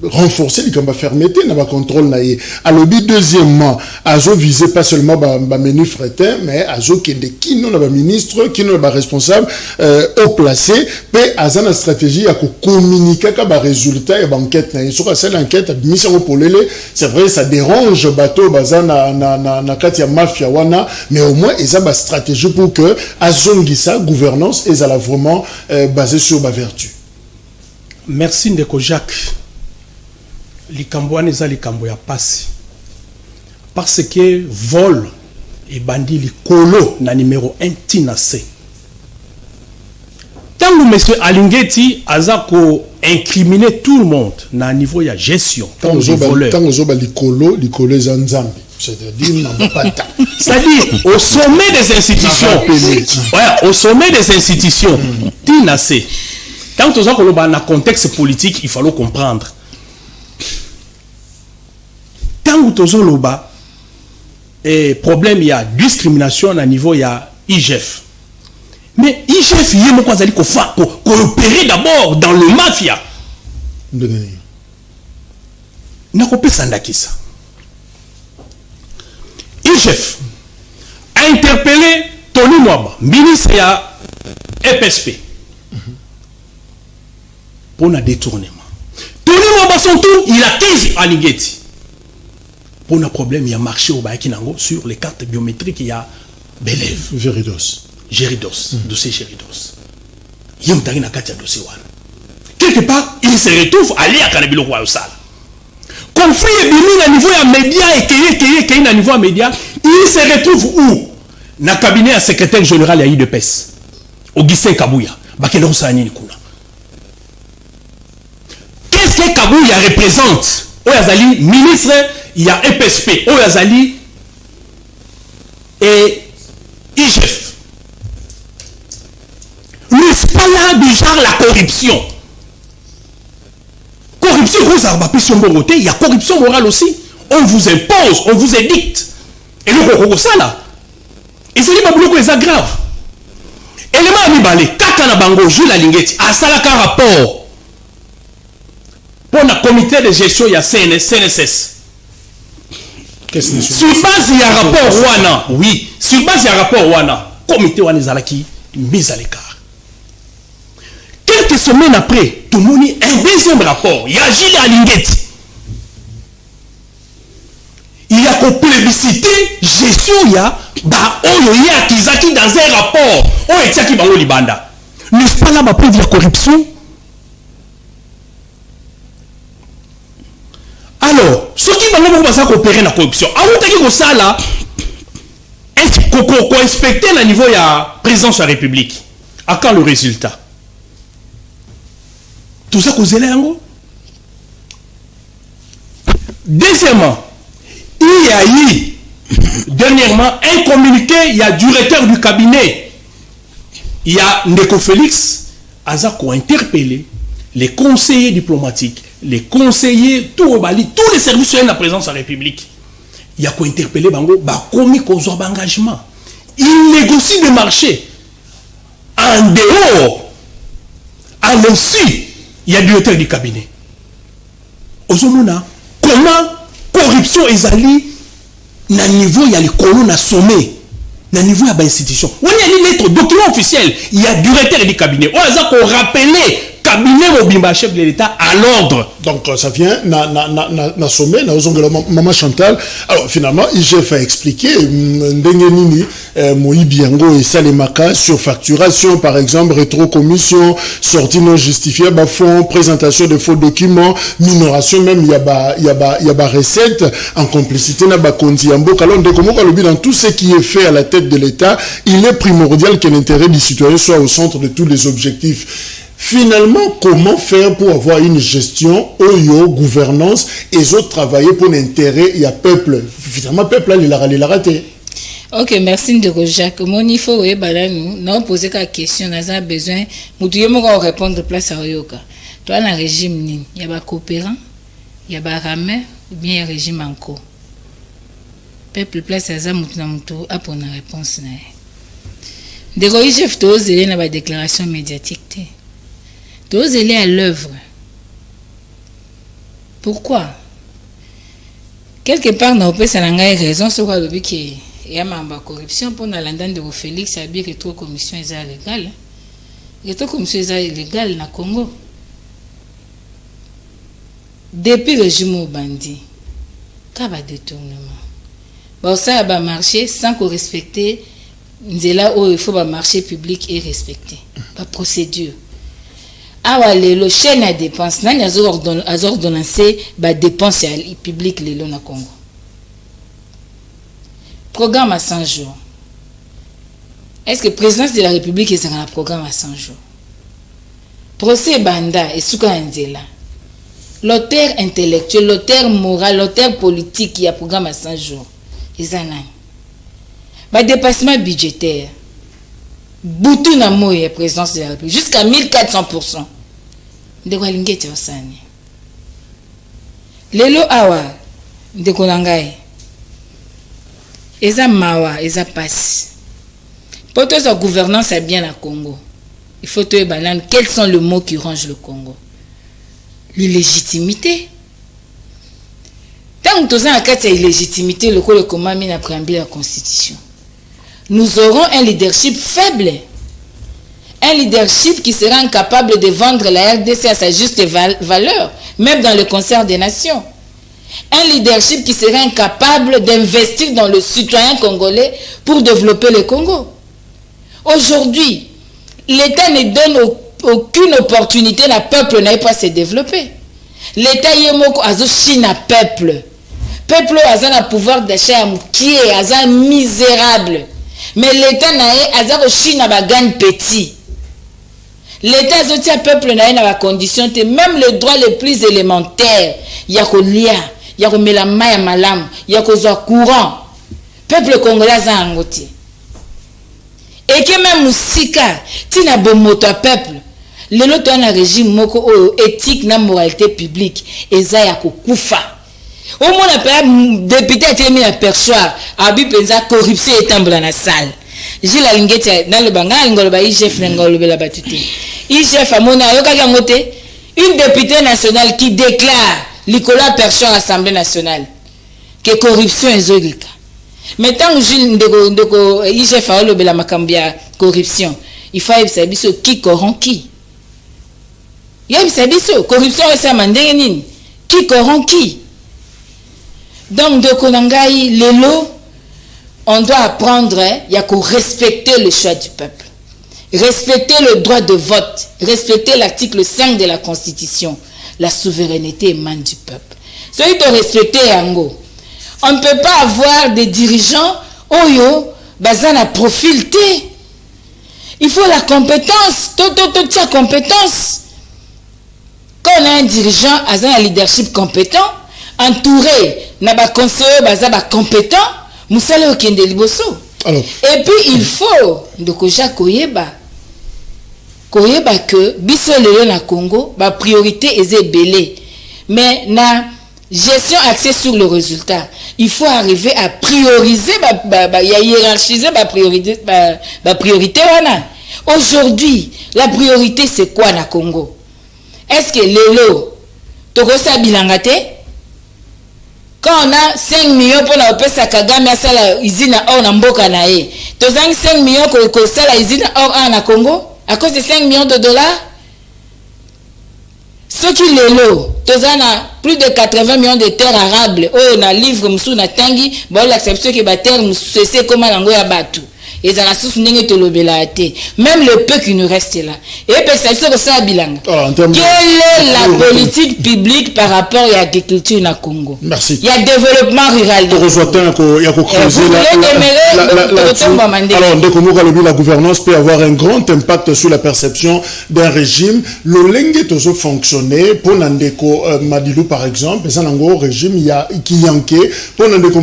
renforcer les kamba fermeté na ba contrôle naie à lobby deuxièmement azo viser pas seulement ba menu fretin mais azo kende kino na ba ministre kino na ba responsable au placé pe azana stratégie à communiquer ka ba résultat et ba enquête na sur cette enquête mission pour lele c'est vrai ça dérange bateau bazana na kati ya mafia wana mais au moins ils ont ba stratégie pour que azongisa gouvernance et la vraiment basée sur ba vertu. Merci ndeko Jacques. Likambo wana eza likambo ya pasi parce que vol et bandit likolo na numéro 1 tina C. Tant que monsieur Alingeti a incriminé tout le monde na niveau ya gestion tant que likolo zanzambi c'est-à-dire au sommet des institutions au sommet des institutions tina C. Tant que on a un contexte politique il faut comprendre tant que loba et problème il y a discrimination à niveau il y a IGF mais IGF il y a quoi ça dit coopérer d'abord dans le mafia n'a pas pensé ça IGF a interpellé Tony Mwaba ministre ya EPSP pour un détournement. Tony Mwaba son tour il a 15 Alingeti pour un problème il y a marché au Bayakinango sur les cartes biométriques il y a Belev Géridos dossier Géridos il y a un dossier quelque part il se retrouve à aller à Kanabilo Royal conflit est venu à niveau à média et qu'il à niveau à média il se retrouve où na cabinet à secrétaire général à IDPS Augustin Kabouya Bakelo Sani Kuna. Qu'est-ce que Kabouya représente Oyazali ministre il y a EPSP Oyazali et IGF n'est-ce pas là du genre la corruption il y a corruption morale aussi on vous impose on vous édicte et le ça là et c'est les ça grave élément amibale kaka na bango Jules Alingeti a ça un rapport pour le comité de gestion il y a CNSS sur base il y a rapport wana oui sur base il y a rapport wana comité wana zalaki mise à l'écart. Quelques semaines après, tout le monde a un deuxième rapport. Il y a Gilles Alingeti. Il y a qu'au plébiscité, gestion, il y a Kizaki dans un rapport. On est qui bango libanda. N'est-ce pas là, ma preuve de la corruption? Alors, ce qui va nous coopérer la corruption, avant que ça là, est-ce qu'on inspecte le niveau de la présidence de la République? À quand le résultat? Tout ça causé là. Deuxièmement, il y a eu dernièrement un communiqué, il y a directeur du cabinet, il y a Ndeko Félix, Azako a interpellé les conseillers diplomatiques les conseillers, tous les services de la présence de la République. Il y a quoi interpeller bango, bah commis qu'on soit engagement. Il négocie des marchés en dehors, en aussi, il y a directeur du cabinet. Ozomona, comment corruption est allée na niveau il y a les colons na sommet, na niveau il y a institution. On y a une lettre document officiel, il y a directeur du cabinet. On a rappelé cabinet au chef de l'État à l'ordre. Donc ça vient na sommet na ozongela maman Chantal. Alors finalement IGF a expliqué ndenge nini moyibi yango et salemaka sur facturation par exemple, rétrocommission, sortie non justifiée, ba fonds, présentation de faux documents, minoration même il y a ba recette en complicité na ba kondi yamboka. Alors ndeko moko lobi dans tout ce qui est fait à la tête de l'État, il est primordial que l'intérêt du citoyen soit au centre de tous les objectifs. Finalement, comment faire pour avoir une gestion, gouvernance, et autres travailler pour l'intérêt, il y a peuple. Finalement, peuple, il a raté. Ok, merci Ndeko Jacques. Mon il faut nous poser la question, nous avons besoin, nous devons répondre place à Oyoka. Toi, dans le régime, il y a des coopérants, il y a des rameurs, ou bien il y a un régime en cours. Peuple place à ça, nous a pour une réponse. Ndeko Jacques, tu as une déclaration médiatique. Tous elle est à l'œuvre. Pourquoi? Quelque part, dans le pays, ça n'a pas raison sur le but qu'il y a ma corruption pour la landane de Félix, ça a bien que trop commission est légale. Et trop commission est légale na Congo. Depuis le régime au bandit, qu'il y a détournement. Bon, ça va marcher sans qu'on respecte. C'est là où il faut que marché public est respecté. La procédure. Ah le chaîne à dépenses nani ordonnancé ba dépenses publiques lelo na Congo. Programme à 100 jours. Est-ce que présidence de la République est un programme à 100 jours? Procès banda et souka nzela. L'auteur intellectuel, l'auteur moral, l'auteur politique qui a programme à 100 jours. Ezanani. Ba dépassement budgétaire. Boutou na moye présidence de la République jusqu'à 1400%. De quoi l'ingétie au sani. Lelo awa de konangai. Eza mawa, eza passe. Pour toute sa gouvernance à bien à Congo, il faut te banane quels sont les mots qui rongent le Congo. L'illégitimité. Tant que tu as une illégitimité, le comment mine a préambule la Constitution. Nous aurons un leadership faible. Un leadership qui sera incapable de vendre la RDC à sa juste valeur, même dans le concert des nations. Un leadership qui sera incapable d'investir dans le citoyen congolais pour développer le Congo. Aujourd'hui, l'État ne donne aucune opportunité à peuple n'a pas se développer. L'État yemoko azo china peuple. Peuple a un pouvoir d'achat qui est un misérable. Mais l'État n'a pas china bagan petit. L'État a un peuple n'a pas condition même les droits les plus élémentaires. Il y a kolia, il y a la maya malam, il y a courant. Peuple congolais a un ngotier. Et que même Moussika, tina bomoto peuple. Le lot un régime moko éthique na moralité publique eza ya kokufa. Au moins la député a été mis à perchoir abi penza corruption étamble dans la salle. J'ai la lingette dans le banga ngolo ba IGF ngolo bela batuti. IGF amona yoka yangote une députée nationale qui déclare Nicolas Perchoir à l'Assemblée nationale que corruption est zolika. Mais tant que Gilles ndeko IGF a lobela makambia corruption, il faut savoir qui corrompt qui. Il y a une corruption qui corrompt qui. Donc, de Konangaï, les lots, on doit apprendre, il y a qu'à respecter le choix du peuple. Respecter le droit de vote. Respecter l'article 5 de la Constitution. La souveraineté émane du peuple. Celui de respecter Yango. On ne peut pas avoir des dirigeants, basés à profil T. Il faut la compétence. La compétence. Quand on a un dirigeant, un leadership compétent, entouré, n'a pas conseiller, n'a compétent, Moussale Okende Liboso. Et puis il faut, de Koja Koyeba que, biso lelo na Congo, ba priorité est belé. mais na gestion axée sur le résultat. Il faut arriver à prioriser, hiérarchiser la priorité. Aujourd'hui, la priorité c'est quoi na Congo? Est-ce que lelo tokosa bilangate? Quand on a 5 millions pour la pesa Kagame à la usine or na mboka na ye, tozangi 5 millions ko sala usine or na Congo à cause de 5 millions de dollars. Ce qui lelo tozana plus de 80 millions de terres arables oh na livre musu na tangi bon l'acception que ba terre musu c'est comme lango ya batu. Et ça la source n'engage te l'obélaté. Même le peu qui nous reste là. Et perception que ça bilan. Quelle est la politique publique par rapport à l'agriculture na Congo? Merci. Il y a développement rural. Alors, la gouvernance peut avoir un grand impact sur la perception d'un régime. Le lengue toujours fonctionner pour Nandeko Madilou par exemple, c'est un régime il y a qui yanké pour Nandeko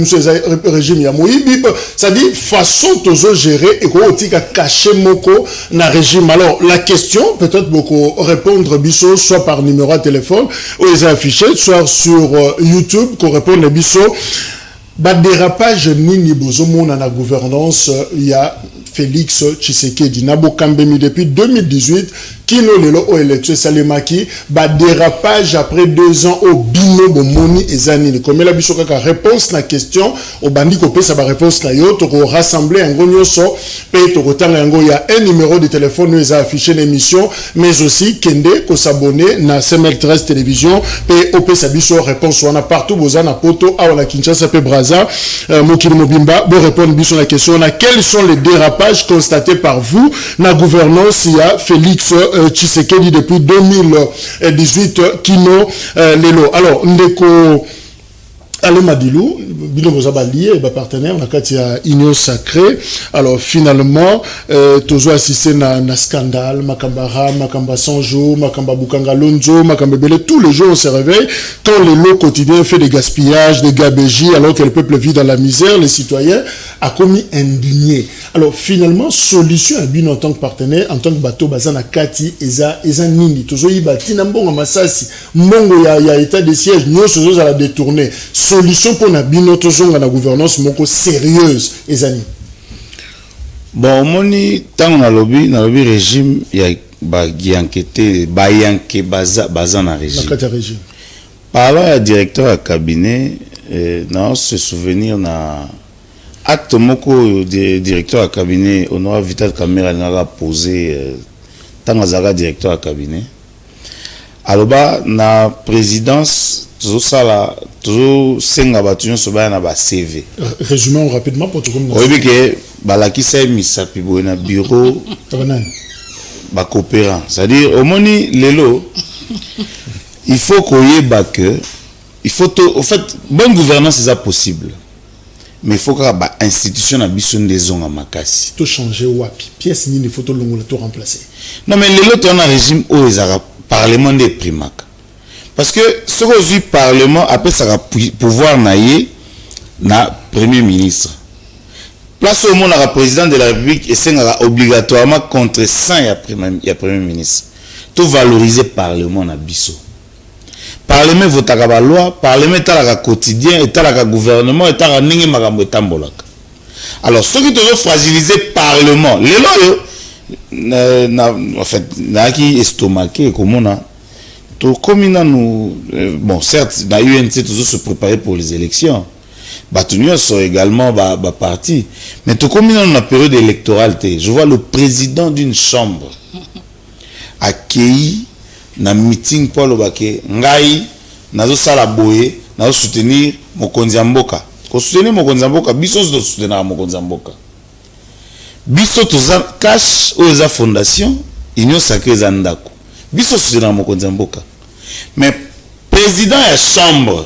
régime il y a Moïbi. Ça dit façon toujours gérer et quoi cacher moko na régime. Alors la question peut-être beaucoup répondre biso soit par numéro de téléphone ou les affichés soit sur YouTube qu'on répond les biso. Ba dérapage nini bozomo na gouvernance il y a Félix Tshisekedi Nabo Kambemi depuis 2018 kino lelo o élection salemaki ba dérapage après 2 ans au bino bomoni ezani comme la biso kaka réponse na question au bandi ko pesa ba réponse na yo to rassembler un gonyoso pe to kotanga ngo ya un numéro de téléphone nous a affiché l'émission mais aussi kende ko s'abonner na CML13 télévision pe o pesa biso réponse on a partout bozana poto a na Kinshasa pe Braza Mokili Mobimba bo répondre biso la question na quels sont les dérapages constatés par vous na gouvernance il y a Félix Tshisekedi depuis 2018 Kino Lelo. Alors ndeko Ale Madilou bino bozabali et partenaire na kati ya Union Sacrée. Alors finalement tozo assisté na scandale makambara makamba Sanjo makamba Bukanga Lonzo makamba Bele tous les jours on se réveille quand le lot quotidien fait des gaspillages des gabégies alors que le peuple vit dans la misère les citoyens a commis indigné. Alors finalement solution à bino en tant que partenaire en tant que bateau bazana kati eza nini tozo yibati na mbongo masasi mbongo ya état de siège nyonso tozo la détourner solution pour na bino tozonga na gouvernance moko sérieuse ezani. Bon moni tant na lobby régime ya ba enquêter ba yanke baza na régime. Na régime. Parlant à directeur à cabinet non se souvenir na acte moko de directeur à cabinet Honora Vital Kamera n'a posé tant azara directeur à cabinet. Aloba na présidence toujours ça là toujours senga batuyon soba na ba CV. Résumons rapidement pour tout comme. Oui que balaki sa misapi bo na bureau ba coopérant. C'est-à-dire au moni lelo il faut koyeba que il faut au fait bonne gouvernance c'est possible. Mais il faut que ba institution na biso ndezonga makasi. Tout changer wapi. Pièce ni faut to longola to remplacer. Non mais lelo to na régime o ezara parlement des primacs. Parce que ce que le Parlement après ça va pouvoir naïe na premier ministre. Place au monde à président de la République et c'est obligatoirement contre 100 il y a premier ministre. Tout valoriser Parlement na biso. Parlement vote la loi, Parlement est à quotidien, est à gouvernement, est à ningi makambo etambolaka. Alors ceux qui doivent fragiliser Parlement, les lois en fait na qui estomaqué comme on a tout comme nous bon certes dans UNC toujours se préparer pour les élections Batunion sont également parti mais tout comme dans la période électorale je vois le président d'une chambre accueilli na meeting pour le baké ngai nazo sala boye nazo soutenir mokonzi mboka ko soutenir mokonzi mboka biso zo soutenir mokonzi mboka biso toza cash oza fondation Union Sacrée Zandako biso soutenir mokonzi mboka mais président ya chambre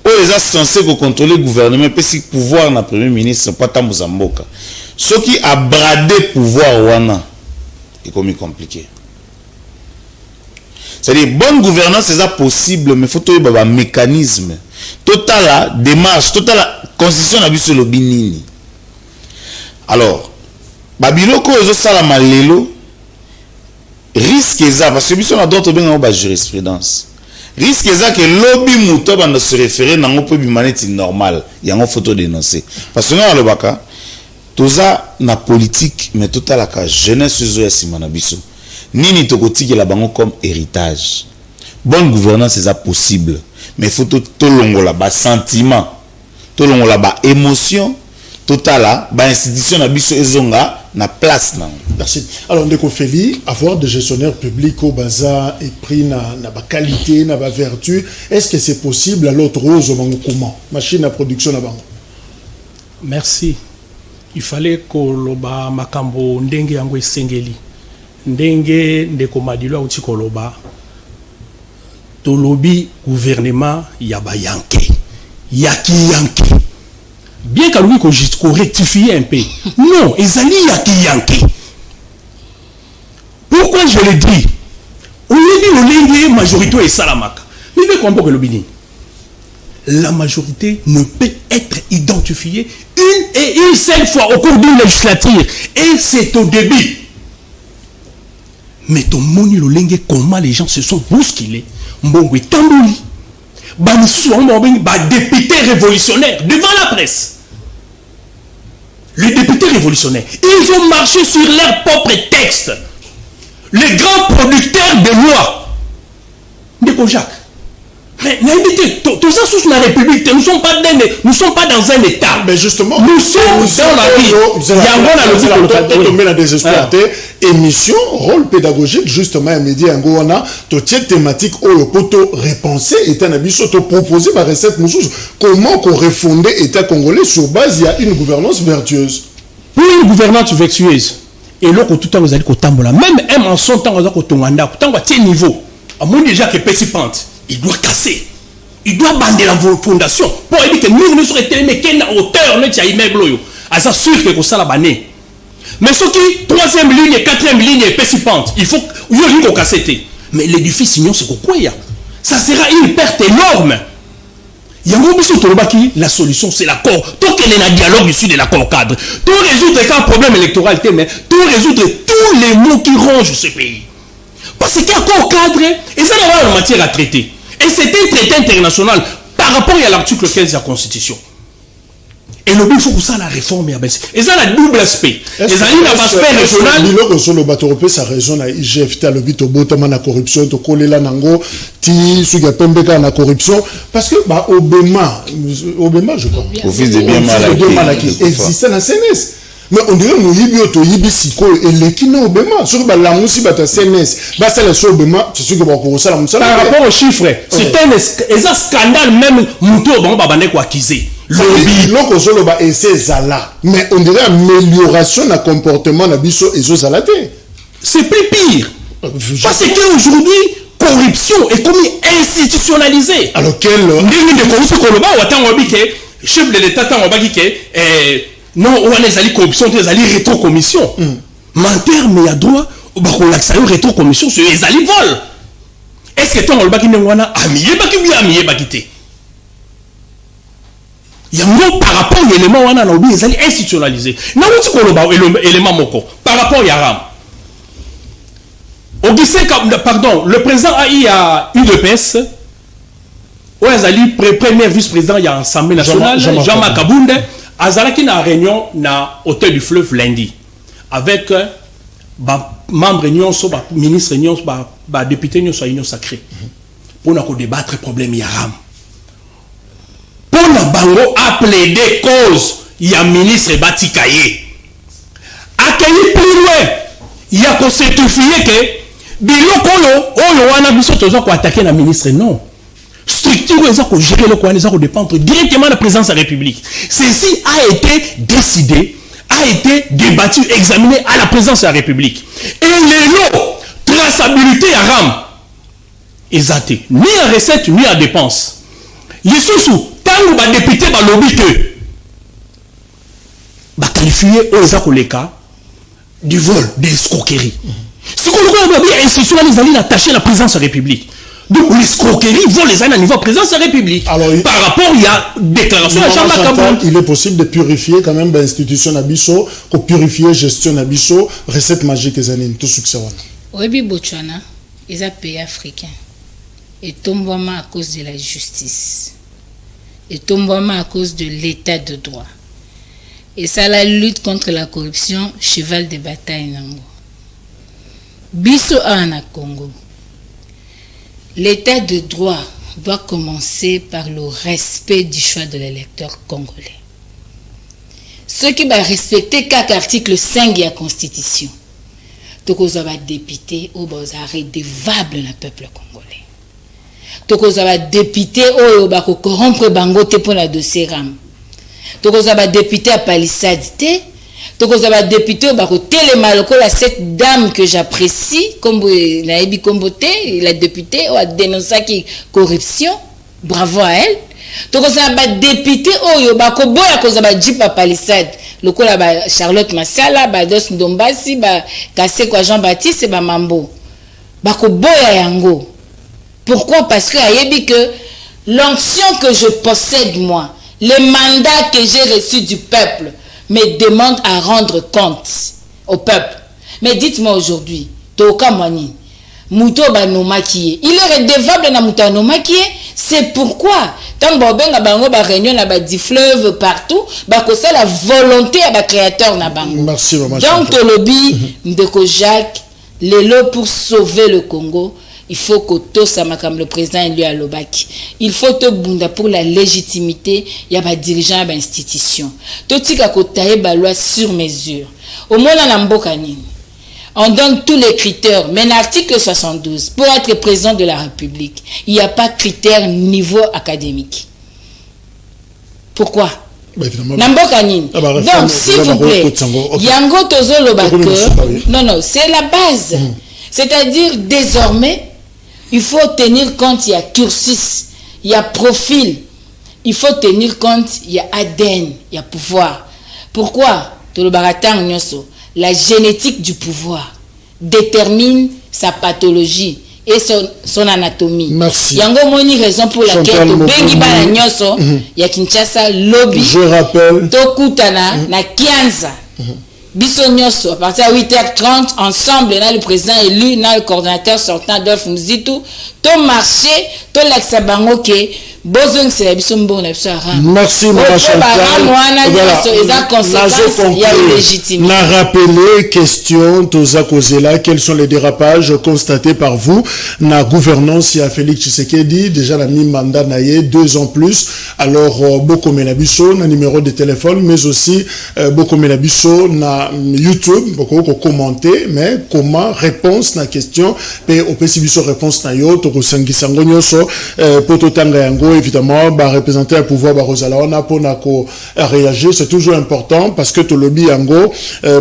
oza censé contrôler le gouvernement peut si pouvoir na premier ministre pas tant mboka ce qui a bradé pouvoir wana est comme compliqué. C'est-à-dire bonne gouvernance c'est possible mais faut trouver un mécanisme total la démarche total la constitution na biso lobi nini. Alors babiloko ezo sala malelo risque ça parce que biso na d'autres bien ba jurisprudence risque eza que lobby muto banda se référer nango po bimaneti normal yango photo dénoncer parce que na lobaka toza na politique mais totalaka jeunesse zo ya sima na biso nini tokotikela bango comme héritage. Bonne gouvernance est possible mais faut tolongola ba sentiment tolongola ba émotion totala ba institution na biso ezonga na place na. Merci. Alors ndeko Feli, avoir des gestionnaires publics au bazar et prix na ba qualité na ba vertu, est-ce que c'est possible à l'autre rose au comment machine à production na bango? Merci. Il fallait que loba makambo ndenge yango esengeli ndenge ndeko madilo uti koloba to lobby gouvernement ya ba yanke yaki yanke bien qu'à lui qu'on rectifie un peu non ezali yaki yanke. Pourquoi je le dis on dit le lenge majorité et salamaka mais veut comprendre que le bini la majorité ne peut être identifiée une seule fois au cours d'une législature et c'est au début. Mais ton moni le lenge comment les gens se sont bousculés mbongwe tambouli députés révolutionnaires devant la presse. Les députés révolutionnaires, ils ont marché sur leur propre texte. Les grands producteurs de loi. Ndeko Jacques. Mais tous ça sous la République, nous ne sommes pas dans un état. Mais justement, nous sommes dans la vie. Il y a la désespoir. Émission, rôle pédagogique, justement, à midi, en Goana, toute cette thématique, où le poteau repensé, est un avis, proposé par recette Moussous. Comment qu'on refondait l'État congolais sur base, il y a une gouvernance vertueuse. Pour une gouvernance vertueuse, et là, tout le temps, vous allez tambola. Même en son temps, vous allez tonganda, tout à quel niveau, à mon déjà que petit pente, il doit casser. Il doit bander la fondation. Pour éviter que nous ne soyons mais quelle hauteur, nous, tu as immeuble, à ça, sûr que ça la banné. Mais ce qui, troisième ligne, quatrième ligne, pécipante, il faut qu'on casse. Mais l'édifice, sinon, c'est quoi? Ça sera une perte énorme. Il y a un moment la solution, c'est l'accord. Tant qu'il y a un dialogue issu de l'accord cadre, tout résoudre un problème électoral, mais tout résoudre tous les maux qui rongent ce pays. Parce qu'il y a un accord cadre, et ça n'a pas en matière à traiter. Et c'est un traité international par rapport à l'article 15 de la Constitution. Et le but, il faut que ça la réforme. Et ça, la double aspect. Et ça, l'aspect régional. Il faut que le bateau européen, ça raison à IGF, le but au botamana la corruption, to coller la nango, ti, suga pembeka na corruption. Parce que, Obama, je crois. Office de bien malaki. Existait dans CNS. Mais on dirait que nous avons dit Siko et les qui n'ont pas Obama. Sur la mousse, CNS, c'est la chose Obama, c'est sûr que vous ça. Par rapport aux chiffres, c'est un scandale même, Mouto Obama, Babane, quoi, accusé. Mais on dirait amélioration d'un comportement d'Abisso et Zozalate. C'est plus pire. Parce qu'aujourd'hui, corruption est commis institutionnalisée. Alors quelle chef de l'État, non, on a les corruption, on a les rétrocommissions. Menteur, mais il y a droit, on a rétrocommission sur les alliés vol. Est-ce que tu as un ami il y a un par rapport à l'élément où on a oublié, ils sont institutionnalisés. L'élément moko par rapport à Yaram. Pardon, le président a UDPS, où il premier vice-président, il y a l'Assemblée nationale, Jean-Marc Kabunde, Azalaki na réunion na hôtel du fleuve lundi, avec membres réunion, ministre réunion, député réunion sacrée, pour nous débattre le problème Yaram. Pour la bango a plaidé cause, il y a ministre Batikaye. Accueilli plus loin, il y a constitué que Bilokolo, on a besoin de attaquer la ministre. Non. Structure, ils ont géré le coin, ils ont dépendre directement de la présidence de la République. Ceci a été décidé, a été débattu, examiné à la présidence de la République. Et les lots, traçabilité à RAM, ils ont été ni en recette, ni en dépense. Les sous quand on va député par lobby que va qualifier aux cas du vol, des escroqueries. Si on va bien institutionnaliser l'attacher à la présidence de la République. Donc l'escroquerie vole les années à niveau de présidence de la République. Alors, par rapport, il y a déclaration à Jean-Marc Kabund. Il est possible de purifier quand même l'institution Nabiso, pour purifier gestion Nabiso, recette magique et années, tout succès. Oui, Botswana, ils ont pays africain. etombwama à cause de la justice, etombwama à cause de l'état de droit. Et ça, la lutte contre la corruption, cheval de bataille nango. Biso na Congo. L'état de droit doit commencer par le respect du choix de l'électeur congolais. Ceux qui vont respecter quatre article 5 de la Constitution, donc vous avez député ou vous avez redevable dans le peuple congolais. Donc vous avez député ou vous avez corrompre bangote pour le dossier RAM. Donc vous avez député à palissade. Donc vous avez député ou vous avez télémaloko la cette dame que j'apprécie comme Naïbi Kombote, la députée ou a dénoncé la corruption. Bravo à elle. Donc vous avez député ou vous avez boya vous avez dit à palissade. Le coup là Charlotte Massala, Dos Ndombasi, Kassé quoi Jean-Baptiste et Mambo. Bako boya yango. Pourquoi? Parce que ayebi que l'onction que je possède moi, le mandat que j'ai reçu du peuple me demande à rendre compte au peuple. Mais dites-moi aujourd'hui, Toka Mwani, Mouto Banomakie, il est redevable na Mouto Banomakie, c'est pourquoi tant que bango ba réunion na ba di fleuve partout, ba ko ça la volonté à ba créateur na bango. Merci maman. Donc to lobby Ndeko Jacques, lelo pour sauver le Congo. Il faut que tout ça, comme le président élu à l'Obaki, il faut te bunda pour la légitimité, il y a des dirigeants, des institutions. Tout ce qui a la loi sur mesure. Au moins, on donne tous les critères. Mais l'article 72, pour être président de la République, il n'y a pas de critère niveau académique. Pourquoi? Donc, s'il vous plaît, Yango Tozo Lobake, non, c'est la base. C'est-à-dire, désormais, il faut tenir compte, il y a cursus, il y a profil, il faut tenir compte, il y a ADN, il y a pouvoir. Pourquoi? La génétique du pouvoir détermine sa pathologie et son anatomie. Merci. Il y a une raison pour laquelle il y a Kinshasa lobby. Je rappelle. Tokutana na Kianza. Biso nyoso, à partir de 8h30, ensemble, là, le président élu, là, le coordinateur sortant Adolphe Mzitu, tout marché, tout l'exabango qui besoin c'est la biso mbon na biso ara. Merci maman Chantal. Na rappeler question Toza Kozela, quels sont les dérapages constatés par vous na gouvernance ya Félix Tshisekedi, déjà la mi-mandat naie 2 ans plus. Alors beaucoup menabiso na numéro de téléphone, mais aussi beaucoup menabiso na YouTube, beaucoup commenter, mais comment réponse na question et au possible réponse na yo to kosangisa ngonyoso poto tanga yango évidemment va représenter un pouvoir barozala on a pour réagir, c'est toujours important parce que to lobby yango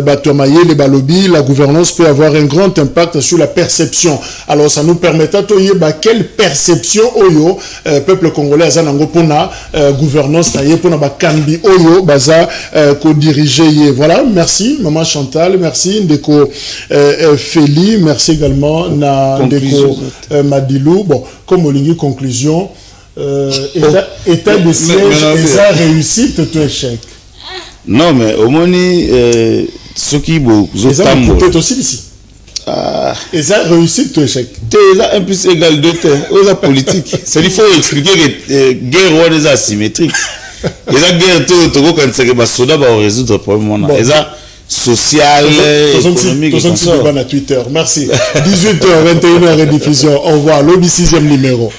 batomaye les balobi, la gouvernance peut avoir un grand impact sur la perception. Alors ça nous permettra de yeba quelle perception oyo peuple congolais azanango pona gouvernance na ye pona ba kambi oyo baza ko diriger. Voilà, merci maman Chantal, merci Ndeko Feli, merci également na Ndeko Madilou. Bon, comme Olingi conclusion, état de siège et ça réussite tout échec. Non mais au moins ce qui vous peut-être aussi ici. Et ça réussite tout échec. Là 1 plus égale 2 la politique. C'est il faut expliquer que guerre est asymétrique. Et la guerre tout quand c'est que soda va résoudre le problème et ça social, économique et sur Twitter. Merci. 18h, 21h rediffusion. Au revoir. Lobby 6e numéro.